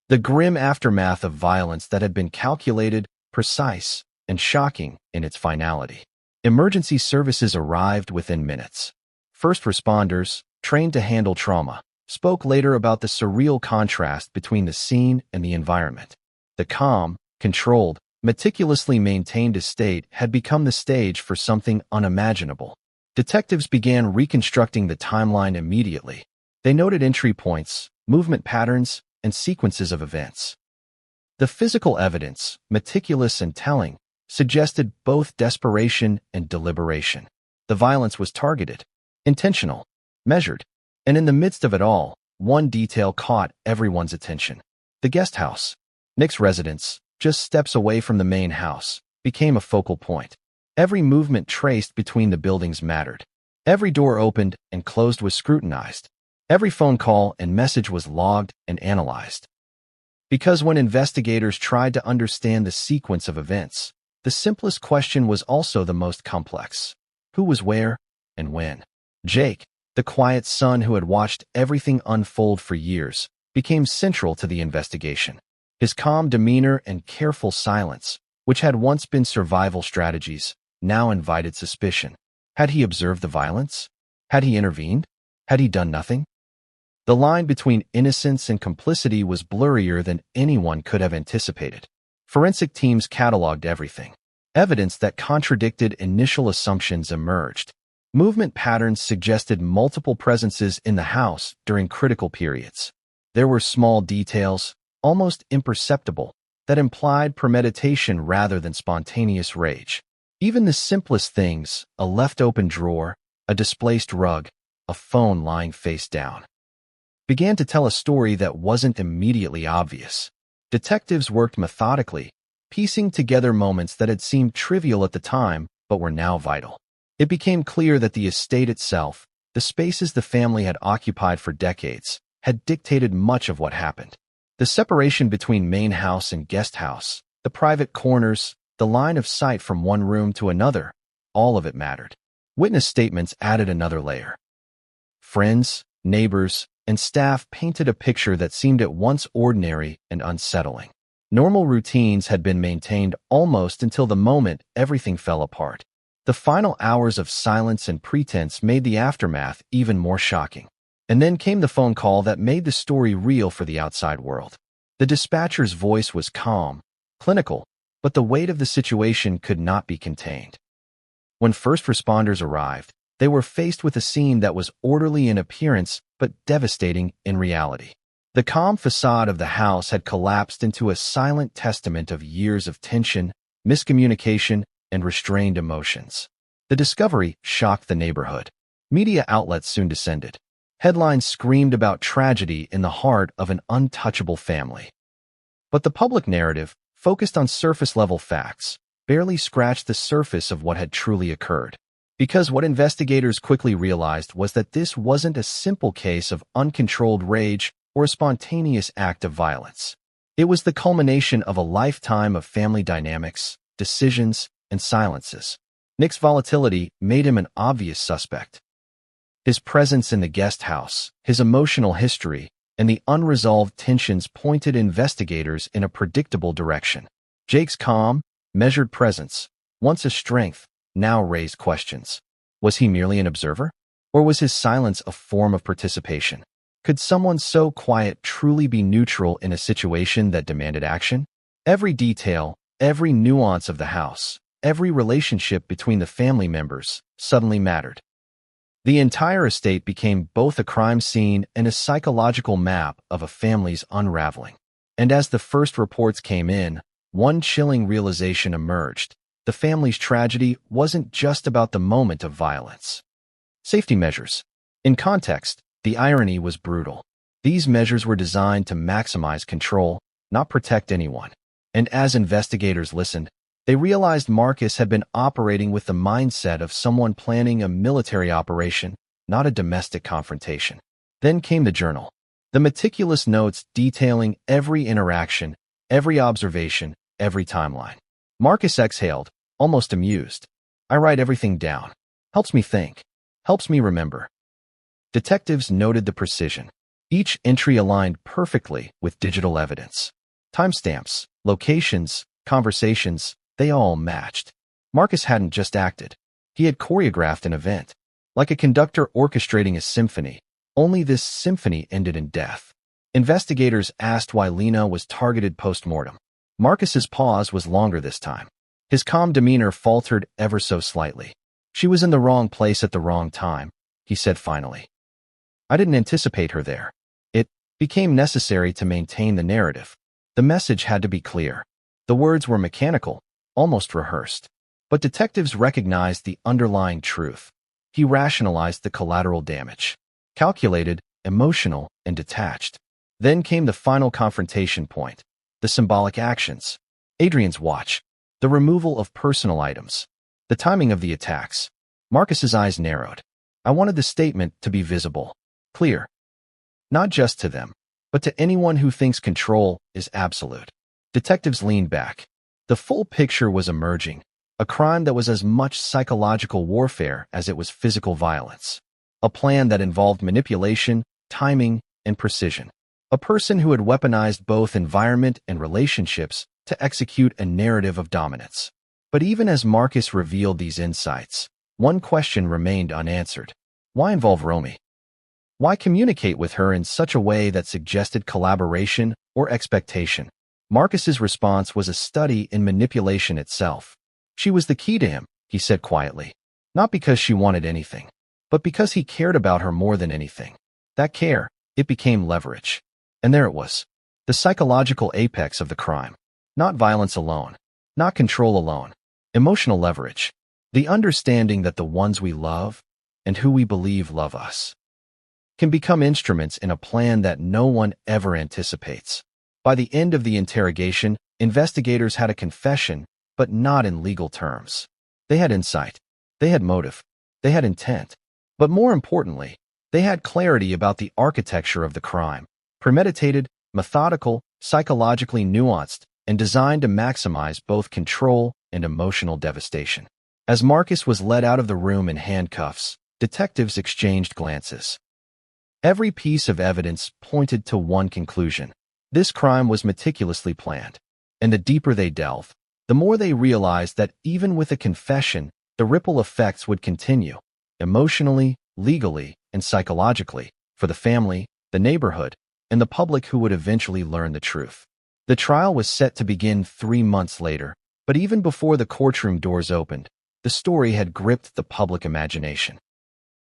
The grim aftermath of violence that had been calculated, precise, and shocking in its finality. Emergency services arrived within minutes. First responders, trained to handle trauma, spoke later about the surreal contrast between the scene and the environment. The calm, controlled, meticulously maintained estate had become the stage for something unimaginable. Detectives began reconstructing the timeline immediately. They noted entry points, movement patterns, and sequences of events. The physical evidence, meticulous and telling, suggested both desperation and deliberation. The violence was targeted, intentional, measured, and in the midst of it all, one detail caught everyone's attention. The guest house, Nick's residence, just steps away from the main house, became a focal point. Every movement traced between the buildings mattered. Every door opened and closed was scrutinized. Every phone call and message was logged and analyzed. Because when investigators tried to understand the sequence of events, the simplest question was also the most complex. Who was where and when? Jake, the quiet son who had watched everything unfold for years, became central to the investigation. His calm demeanor and careful silence, which had once been survival strategies, now invited suspicion. Had he observed the violence? Had he intervened? Had he done nothing? The line between innocence and complicity was blurrier than anyone could have anticipated. Forensic teams cataloged everything. Evidence that contradicted initial assumptions emerged. Movement patterns suggested multiple presences in the house during critical periods. There were small details, almost imperceptible, that implied premeditation rather than spontaneous rage. Even the simplest things, a left-open drawer, a displaced rug, a phone lying face down, began to tell a story that wasn't immediately obvious. Detectives worked methodically, piecing together moments that had seemed trivial at the time but were now vital. It became clear that the estate itself, the spaces the family had occupied for decades, had dictated much of what happened. The separation between main house and guest house, the private corners, the line of sight from one room to another, all of it mattered. Witness statements added another layer. Friends, neighbors, and staff painted a picture that seemed at once ordinary and unsettling. Normal routines had been maintained almost until the moment everything fell apart. The final hours of silence and pretense made the aftermath even more shocking. And then came the phone call that made the story real for the outside world. The dispatcher's voice was calm, clinical, but the weight of the situation could not be contained. When first responders arrived, they were faced with a scene that was orderly in appearance but devastating in reality. The calm facade of the house had collapsed into a silent testament of years of tension, miscommunication, and restrained emotions. The discovery shocked the neighborhood. Media outlets soon descended. Headlines screamed about tragedy in the heart of an untouchable family. But the public narrative, focused on surface-level facts, barely scratched the surface of what had truly occurred. Because what investigators quickly realized was that this wasn't a simple case of uncontrolled rage or a spontaneous act of violence. It was the culmination of a lifetime of family dynamics, decisions, and silences. Nick's volatility made him an obvious suspect. His presence in the guest house, his emotional history, and the unresolved tensions pointed investigators in a predictable direction. Jake's calm, measured presence, once a strength, now raised questions. Was he merely an observer? Or was his silence a form of participation? Could someone so quiet truly be neutral in a situation that demanded action? Every detail, every nuance of the house, every relationship between the family members suddenly mattered. The entire estate became both a crime scene and a psychological map of a family's unraveling. And as the first reports came in, one chilling realization emerged. The family's tragedy wasn't just about the moment of violence. Safety measures. In context, the irony was brutal. These measures were designed to maximize control, not protect anyone. And as investigators listened, they realized Marcus had been operating with the mindset of someone planning a military operation, not a domestic confrontation. Then came the journal. The meticulous notes detailing every interaction, every observation, every timeline. Marcus exhaled, almost amused. I write everything down. Helps me think. Helps me remember. Detectives noted the precision. Each entry aligned perfectly with digital evidence. Timestamps, locations, conversations, they all matched. Marcus hadn't just acted. He had choreographed an event. Like a conductor orchestrating a symphony. Only this symphony ended in death. Investigators asked why Lena was targeted post-mortem. Marcus's pause was longer this time. His calm demeanor faltered ever so slightly. She was in the wrong place at the wrong time, he said finally. I didn't anticipate her there. It became necessary to maintain the narrative. The message had to be clear. The words were mechanical, almost rehearsed. But detectives recognized the underlying truth. He rationalized the collateral damage. Calculated, emotional, and detached. Then came the final confrontation point. The symbolic actions. Adrian's watch. The removal of personal items. The timing of the attacks. Marcus's eyes narrowed. I wanted the statement to be visible. Clear. Not just to them, but to anyone who thinks control is absolute. Detectives leaned back. The full picture was emerging, a crime that was as much psychological warfare as it was physical violence. A plan that involved manipulation, timing, and precision. A person who had weaponized both environment and relationships to execute a narrative of dominance. But even as Marcus revealed these insights, one question remained unanswered. Why involve Romy? Why communicate with her in such a way that suggested collaboration or expectation? Marcus's response was a study in manipulation itself. She was the key to him, he said quietly. Not because she wanted anything, but because he cared about her more than anything. That care, it became leverage. And there it was. The psychological apex of the crime. Not violence alone. Not control alone. Emotional leverage. The understanding that the ones we love, and who we believe love us, can become instruments in a plan that no one ever anticipates. By the end of the interrogation, investigators had a confession, but not in legal terms. They had insight. They had motive. They had intent. But more importantly, they had clarity about the architecture of the crime. Premeditated, methodical, psychologically nuanced, and designed to maximize both control and emotional devastation. As Marcus was led out of the room in handcuffs, detectives exchanged glances. Every piece of evidence pointed to one conclusion. This crime was meticulously planned. And the deeper they delved, the more they realized that even with a confession, the ripple effects would continue. Emotionally, legally, and psychologically, for the family, the neighborhood, and the public who would eventually learn the truth. The trial was set to begin 3 months later, but even before the courtroom doors opened, the story had gripped the public imagination.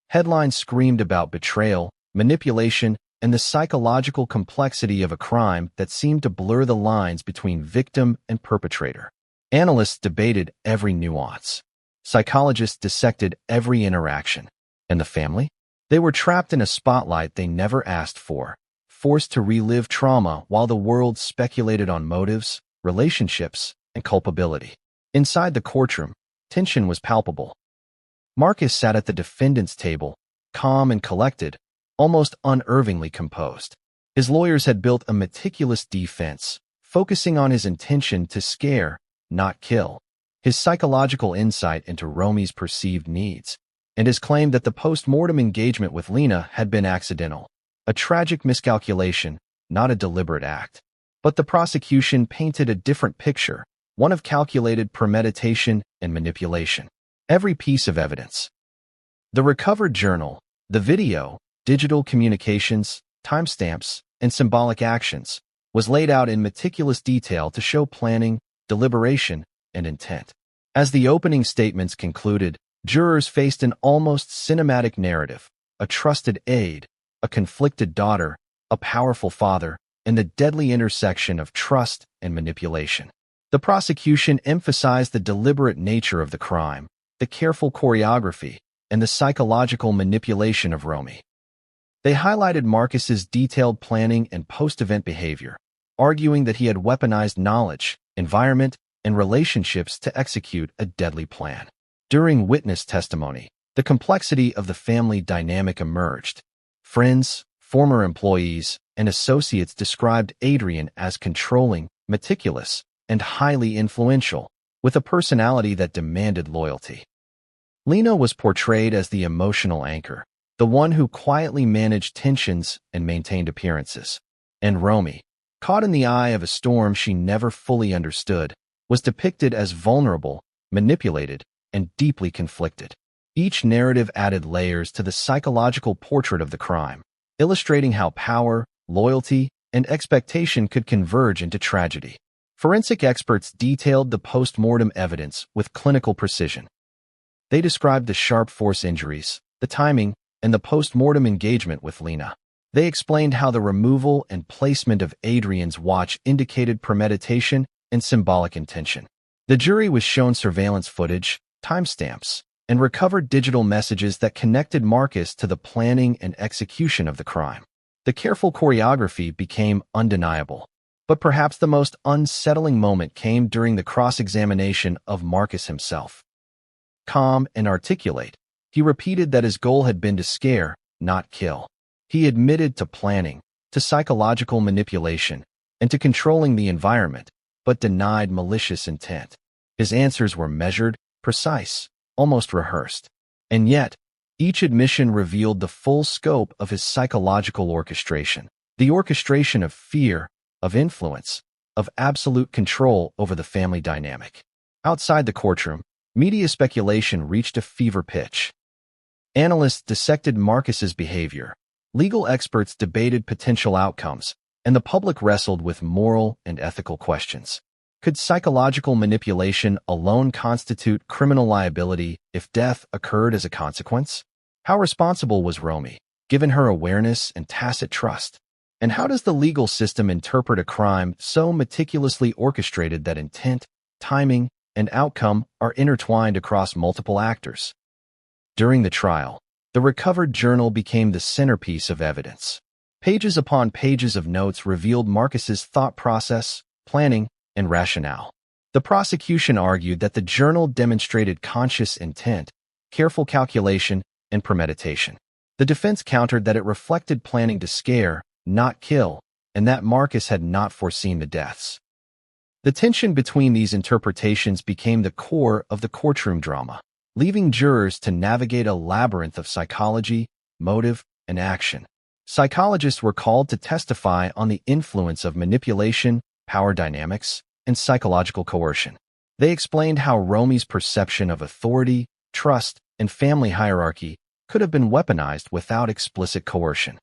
Headlines screamed about betrayal, manipulation, and the psychological complexity of a crime that seemed to blur the lines between victim and perpetrator. Analysts debated every nuance. Psychologists dissected every interaction. And the family? They were trapped in a spotlight they never asked for, forced to relive trauma while the world speculated on motives, relationships, and culpability. Inside the courtroom, tension was palpable. Marcus sat at the defendant's table, calm and collected, almost unnervingly composed. His lawyers had built a meticulous defense, focusing on his intention to scare, not kill, his psychological insight into Romy's perceived needs, and his claim that the post-mortem engagement with Lena had been accidental, a tragic miscalculation, not a deliberate act. But the prosecution painted a different picture, one of calculated premeditation and manipulation. Every piece of evidence, the recovered journal, the video, digital communications, timestamps, and symbolic actions, was laid out in meticulous detail to show planning, deliberation, and intent. As the opening statements concluded, jurors faced an almost cinematic narrative: a trusted aide, a conflicted daughter, a powerful father, and the deadly intersection of trust and manipulation. The prosecution emphasized the deliberate nature of the crime, the careful choreography, and the psychological manipulation of Romy. They highlighted Marcus's detailed planning and post-event behavior, arguing that he had weaponized knowledge, environment, and relationships to execute a deadly plan. During witness testimony, the complexity of the family dynamic emerged. Friends, former employees, and associates described Adrian as controlling, meticulous, and highly influential, with a personality that demanded loyalty. Lena was portrayed as the emotional anchor, the one who quietly managed tensions and maintained appearances. And Romy, caught in the eye of a storm she never fully understood, was depicted as vulnerable, manipulated, and deeply conflicted. Each narrative added layers to the psychological portrait of the crime, illustrating how power, loyalty, and expectation could converge into tragedy. Forensic experts detailed the post-mortem evidence with clinical precision. They described the sharp force injuries, the timing, and the post-mortem engagement with Lena. They explained how the removal and placement of Adrian's watch indicated premeditation and symbolic intention. The jury was shown surveillance footage, timestamps, and recovered digital messages that connected Marcus to the planning and execution of the crime. The careful choreography became undeniable. But perhaps the most unsettling moment came during the cross-examination of Marcus himself. Calm and articulate, he repeated that his goal had been to scare, not kill. He admitted to planning, to psychological manipulation, and to controlling the environment, but denied malicious intent. His answers were measured, precise, almost rehearsed. And yet, each admission revealed the full scope of his psychological orchestration, the orchestration of fear, of influence, of absolute control over the family dynamic. Outside the courtroom, media speculation reached a fever pitch. Analysts dissected Marcus's behavior, legal experts debated potential outcomes, and the public wrestled with moral and ethical questions. Could psychological manipulation alone constitute criminal liability if death occurred as a consequence? How responsible was Romy, given her awareness and tacit trust? And how does the legal system interpret a crime so meticulously orchestrated that intent, timing, and outcome are intertwined across multiple actors? During the trial, the recovered journal became the centerpiece of evidence. Pages upon pages of notes revealed Marcus's thought process, planning, and rationale. The prosecution argued that the journal demonstrated conscious intent, careful calculation, and premeditation. The defense countered that it reflected planning to scare, not kill, and that Marcus had not foreseen the deaths. The tension between these interpretations became the core of the courtroom drama, leaving jurors to navigate a labyrinth of psychology, motive, and action. Psychologists were called to testify on the influence of manipulation, power dynamics, and psychological coercion. They explained how Romy's perception of authority, trust, and family hierarchy could have been weaponized without explicit coercion.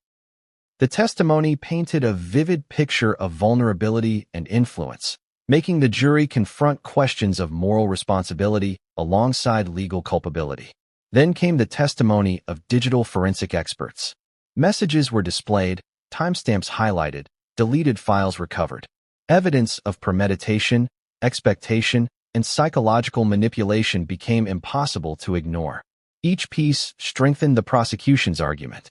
The testimony painted a vivid picture of vulnerability and influence, making the jury confront questions of moral responsibility alongside legal culpability. Then came the testimony of digital forensic experts. Messages were displayed, timestamps highlighted, deleted files recovered. Evidence of premeditation, expectation, and psychological manipulation became impossible to ignore. Each piece strengthened the prosecution's argument.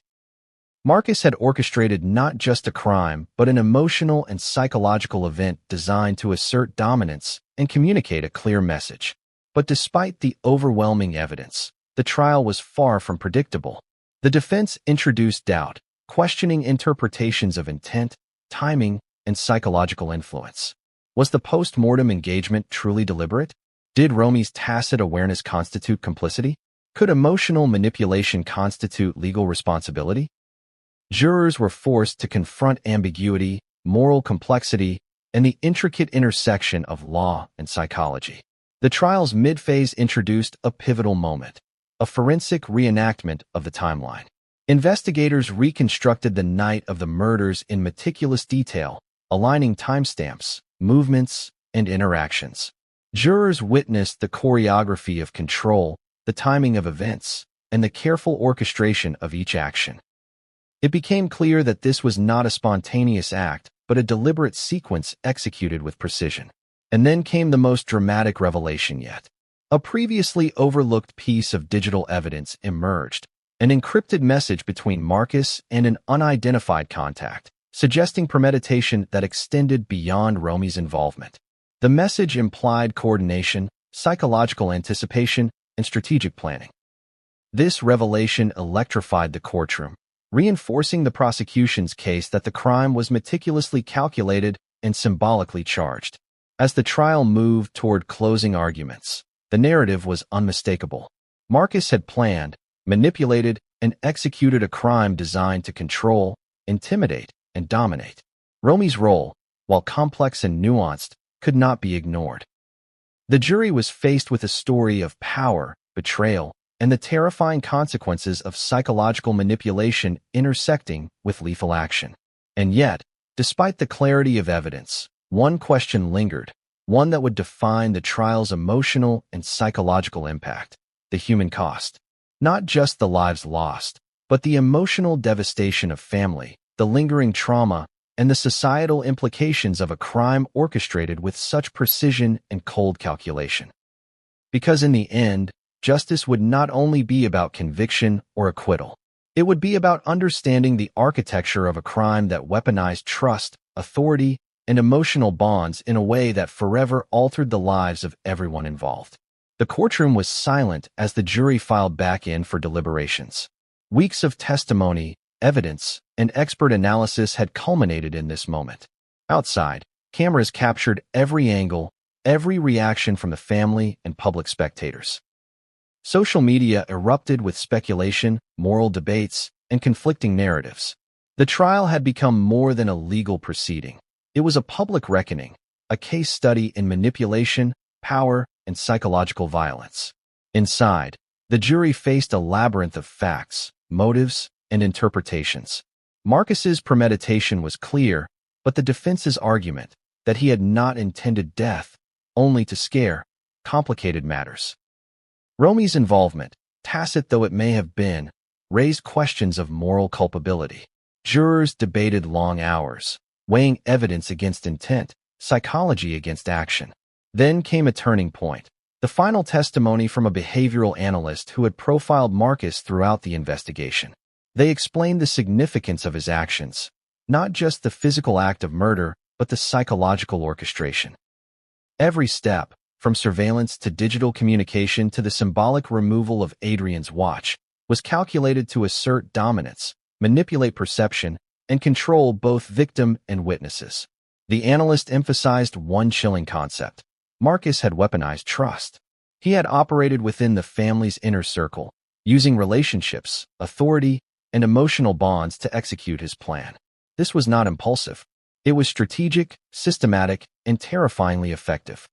Marcus had orchestrated not just a crime, but an emotional and psychological event designed to assert dominance and communicate a clear message. But despite the overwhelming evidence, the trial was far from predictable. The defense introduced doubt, questioning interpretations of intent, timing, and psychological influence. Was the post-mortem engagement truly deliberate? Did Romy's tacit awareness constitute complicity? Could emotional manipulation constitute legal responsibility? Jurors were forced to confront ambiguity, moral complexity, and the intricate intersection of law and psychology. The trial's mid-phase introduced a pivotal moment, a forensic reenactment of the timeline. Investigators reconstructed the night of the murders in meticulous detail, aligning timestamps, movements, and interactions. Jurors witnessed the choreography of control, the timing of events, and the careful orchestration of each action. It became clear that this was not a spontaneous act, but a deliberate sequence executed with precision. And then came the most dramatic revelation yet. A previously overlooked piece of digital evidence emerged, an encrypted message between Marcus and an unidentified contact, suggesting premeditation that extended beyond Romy's involvement. The message implied coordination, psychological anticipation, and strategic planning. This revelation electrified the courtroom, reinforcing the prosecution's case that the crime was meticulously calculated and symbolically charged. As the trial moved toward closing arguments, the narrative was unmistakable. Marcus had planned, manipulated, and executed a crime designed to control, intimidate, and dominate. Romy's role, while complex and nuanced, could not be ignored. The jury was faced with a story of power, betrayal, and the terrifying consequences of psychological manipulation intersecting with lethal action. And yet, despite the clarity of evidence, one question lingered, one that would define the trial's emotional and psychological impact: the human cost. Not just the lives lost, but the emotional devastation of family, the lingering trauma, and the societal implications of a crime orchestrated with such precision and cold calculation. Because in the end, justice would not only be about conviction or acquittal. It would be about understanding the architecture of a crime that weaponized trust, authority, and emotional bonds in a way that forever altered the lives of everyone involved. The courtroom was silent as the jury filed back in for deliberations. Weeks of testimony, evidence, and expert analysis had culminated in this moment. Outside, cameras captured every angle, every reaction from the family and public spectators. Social media erupted with speculation, moral debates, and conflicting narratives. The trial had become more than a legal proceeding. It was a public reckoning, a case study in manipulation, power, and psychological violence. Inside, the jury faced a labyrinth of facts, motives, and interpretations. Marcus's premeditation was clear, but the defense's argument that he had not intended death, only to scare, complicated matters. Romy's involvement, tacit though it may have been, raised questions of moral culpability. Jurors debated long hours, weighing evidence against intent, psychology against action. Then came a turning point: the final testimony from a behavioral analyst who had profiled Marcus throughout the investigation. They explained the significance of his actions, not just the physical act of murder, but the psychological orchestration. Every step, from surveillance to digital communication to the symbolic removal of Adrian's watch, was calculated to assert dominance, manipulate perception, and control both victim and witnesses. The analyst emphasized one chilling concept: Marcus had weaponized trust. He had operated within the family's inner circle, using relationships, authority, and emotional bonds to execute his plan. This was not impulsive. It was strategic, systematic, and terrifyingly effective.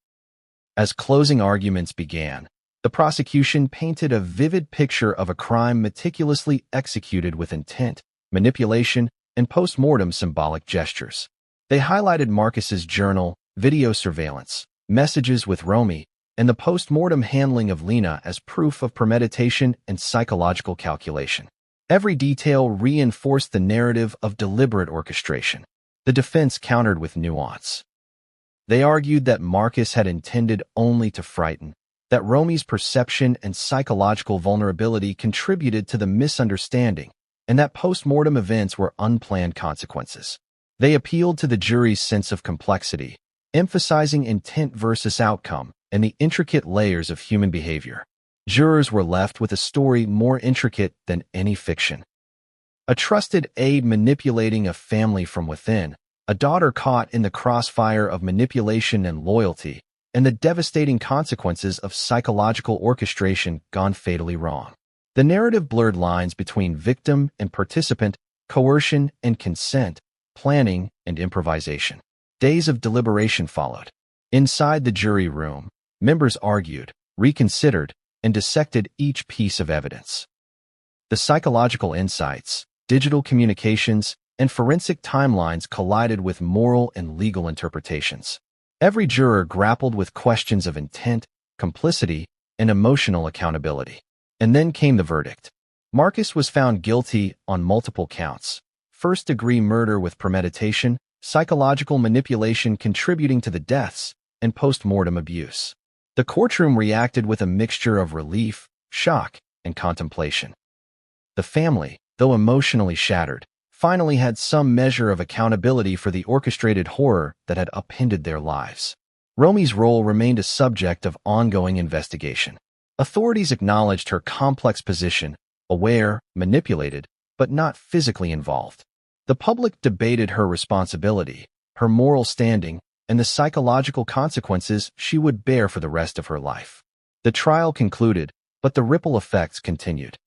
As closing arguments began, the prosecution painted a vivid picture of a crime meticulously executed with intent, manipulation, and post-mortem symbolic gestures. They highlighted Marcus's journal, video surveillance, messages with Romy, and the post-mortem handling of Lena as proof of premeditation and psychological calculation. Every detail reinforced the narrative of deliberate orchestration. The defense countered with nuance. They argued that Marcus had intended only to frighten, that Romy's perception and psychological vulnerability contributed to the misunderstanding, and that post-mortem events were unplanned consequences. They appealed to the jury's sense of complexity, emphasizing intent versus outcome and the intricate layers of human behavior. Jurors were left with a story more intricate than any fiction. A trusted aide manipulating a family from within, a daughter caught in the crossfire of manipulation and loyalty, and the devastating consequences of psychological orchestration gone fatally wrong. The narrative blurred lines between victim and participant, coercion and consent, planning and improvisation. Days of deliberation followed. Inside the jury room, members argued, reconsidered, and dissected each piece of evidence. The psychological insights, digital communications, and forensic timelines collided with moral and legal interpretations. Every juror grappled with questions of intent, complicity, and emotional accountability. And then came the verdict. Marcus was found guilty on multiple counts: first-degree murder with premeditation, psychological manipulation contributing to the deaths, and post-mortem abuse. The courtroom reacted with a mixture of relief, shock, and contemplation. The family, though emotionally shattered, finally had some measure of accountability for the orchestrated horror that had upended their lives. Romy's role remained a subject of ongoing investigation. Authorities acknowledged her complex position, aware, manipulated, but not physically involved. The public debated her responsibility, her moral standing, and the psychological consequences she would bear for the rest of her life. The trial concluded, but the ripple effects continued.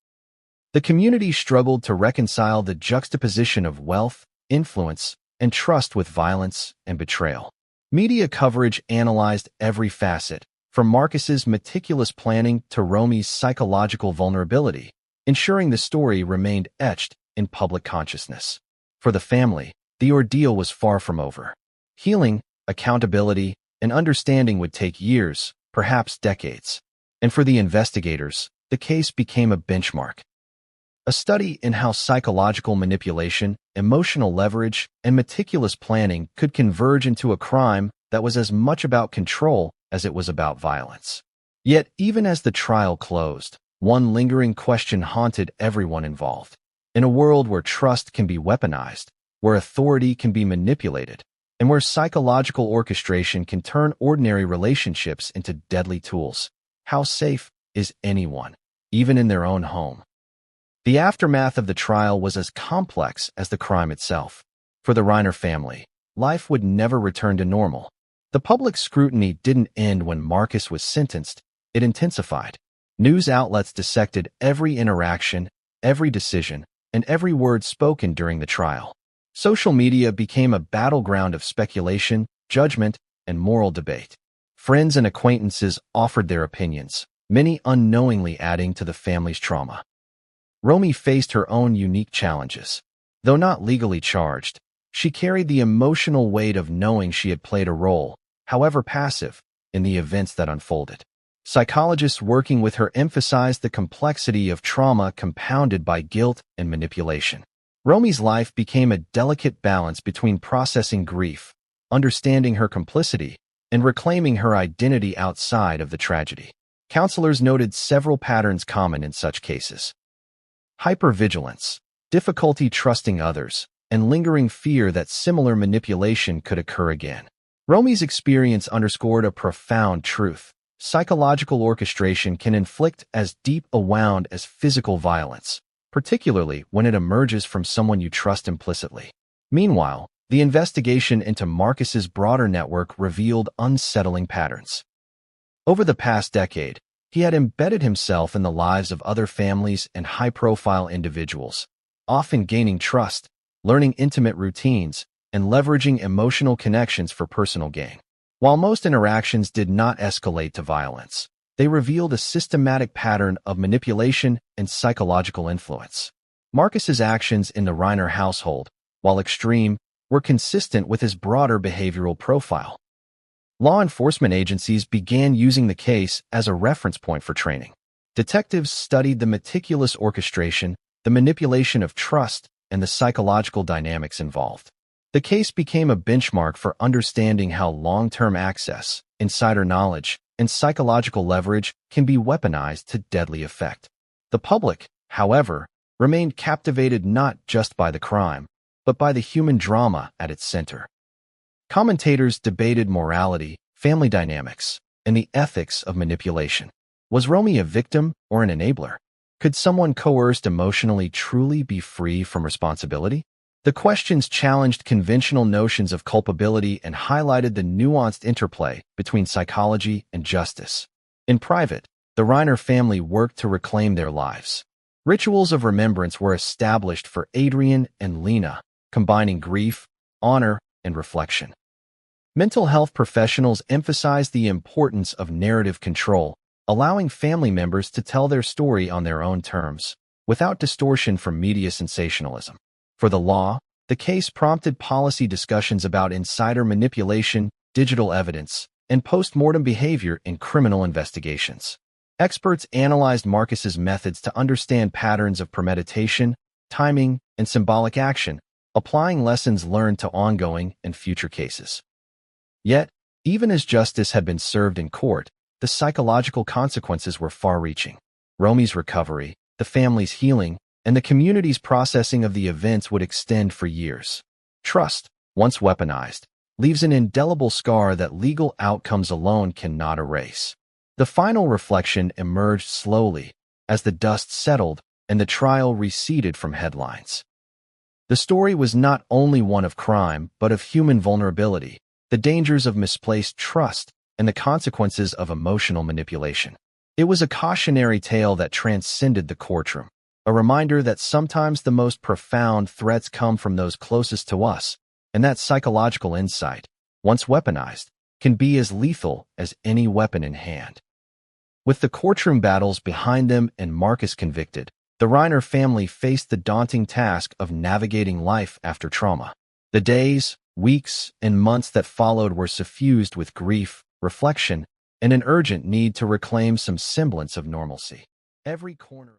The community struggled to reconcile the juxtaposition of wealth, influence, and trust with violence and betrayal. Media coverage analyzed every facet, from Marcus's meticulous planning to Romy's psychological vulnerability, ensuring the story remained etched in public consciousness. For the family, the ordeal was far from over. Healing, accountability, and understanding would take years, perhaps decades. And for the investigators, the case became a benchmark. A study in how psychological manipulation, emotional leverage, and meticulous planning could converge into a crime that was as much about control as it was about violence. Yet, even as the trial closed, one lingering question haunted everyone involved. In a world where trust can be weaponized, where authority can be manipulated, and where psychological orchestration can turn ordinary relationships into deadly tools, how safe is anyone, even in their own home? The aftermath of the trial was as complex as the crime itself. For the Reiner family, life would never return to normal. The public scrutiny didn't end when Marcus was sentenced, it intensified. News outlets dissected every interaction, every decision, and every word spoken during the trial. Social media became a battleground of speculation, judgment, and moral debate. Friends and acquaintances offered their opinions, many unknowingly adding to the family's trauma. Romy faced her own unique challenges. Though not legally charged, she carried the emotional weight of knowing she had played a role, however passive, in the events that unfolded. Psychologists working with her emphasized the complexity of trauma compounded by guilt and manipulation. Romy's life became a delicate balance between processing grief, understanding her complicity, and reclaiming her identity outside of the tragedy. Counselors noted several patterns common in such cases: hypervigilance, difficulty trusting others, and lingering fear that similar manipulation could occur again. Romy's experience underscored a profound truth: psychological orchestration can inflict as deep a wound as physical violence, particularly when it emerges from someone you trust implicitly. Meanwhile, the investigation into Marcus's broader network revealed unsettling patterns. Over the past decade, he had embedded himself in the lives of other families and high-profile individuals, often gaining trust, learning intimate routines, and leveraging emotional connections for personal gain. While most interactions did not escalate to violence, they revealed a systematic pattern of manipulation and psychological influence. Marcus's actions in the Reiner household, while extreme, were consistent with his broader behavioral profile. Law enforcement agencies began using the case as a reference point for training. Detectives studied the meticulous orchestration, the the manipulation of trust, and the psychological dynamics involved. The case became a benchmark for understanding how long-term access, insider knowledge, and psychological leverage can be weaponized to deadly effect. The public, however, remained captivated not just by the crime, but by the human drama at its center. Commentators debated morality, family dynamics, and the ethics of manipulation. Was Romy a victim or an enabler? Could someone coerced emotionally truly be free from responsibility? The questions challenged conventional notions of culpability and highlighted the nuanced interplay between psychology and justice. In private, the Reiner family worked to reclaim their lives. Rituals of remembrance were established for Adrian and Lena, combining grief, honor, and reflection. Mental health professionals emphasized the importance of narrative control, allowing family members to tell their story on their own terms, without distortion from media sensationalism. For the law, the case prompted policy discussions about insider manipulation, digital evidence, and post-mortem behavior in criminal investigations. Experts analyzed Marcus's methods to understand patterns of premeditation, timing, and symbolic action, applying lessons learned to ongoing and future cases. Yet, even as justice had been served in court, the psychological consequences were far-reaching. Romy's recovery, the family's healing, and the community's processing of the events would extend for years. Trust, once weaponized, leaves an indelible scar that legal outcomes alone cannot erase. The final reflection emerged slowly as the dust settled and the trial receded from headlines. The story was not only one of crime, but of human vulnerability, the dangers of misplaced trust, and the consequences of emotional manipulation. It was a cautionary tale that transcended the courtroom, a reminder that sometimes the most profound threats come from those closest to us, and that psychological insight, once weaponized, can be as lethal as any weapon in hand. With the courtroom battles behind them and Marcus convicted, the Reiner family faced the daunting task of navigating life after trauma. The days, weeks, and months that followed were suffused with grief, reflection, and an urgent need to reclaim some semblance of normalcy. Every corner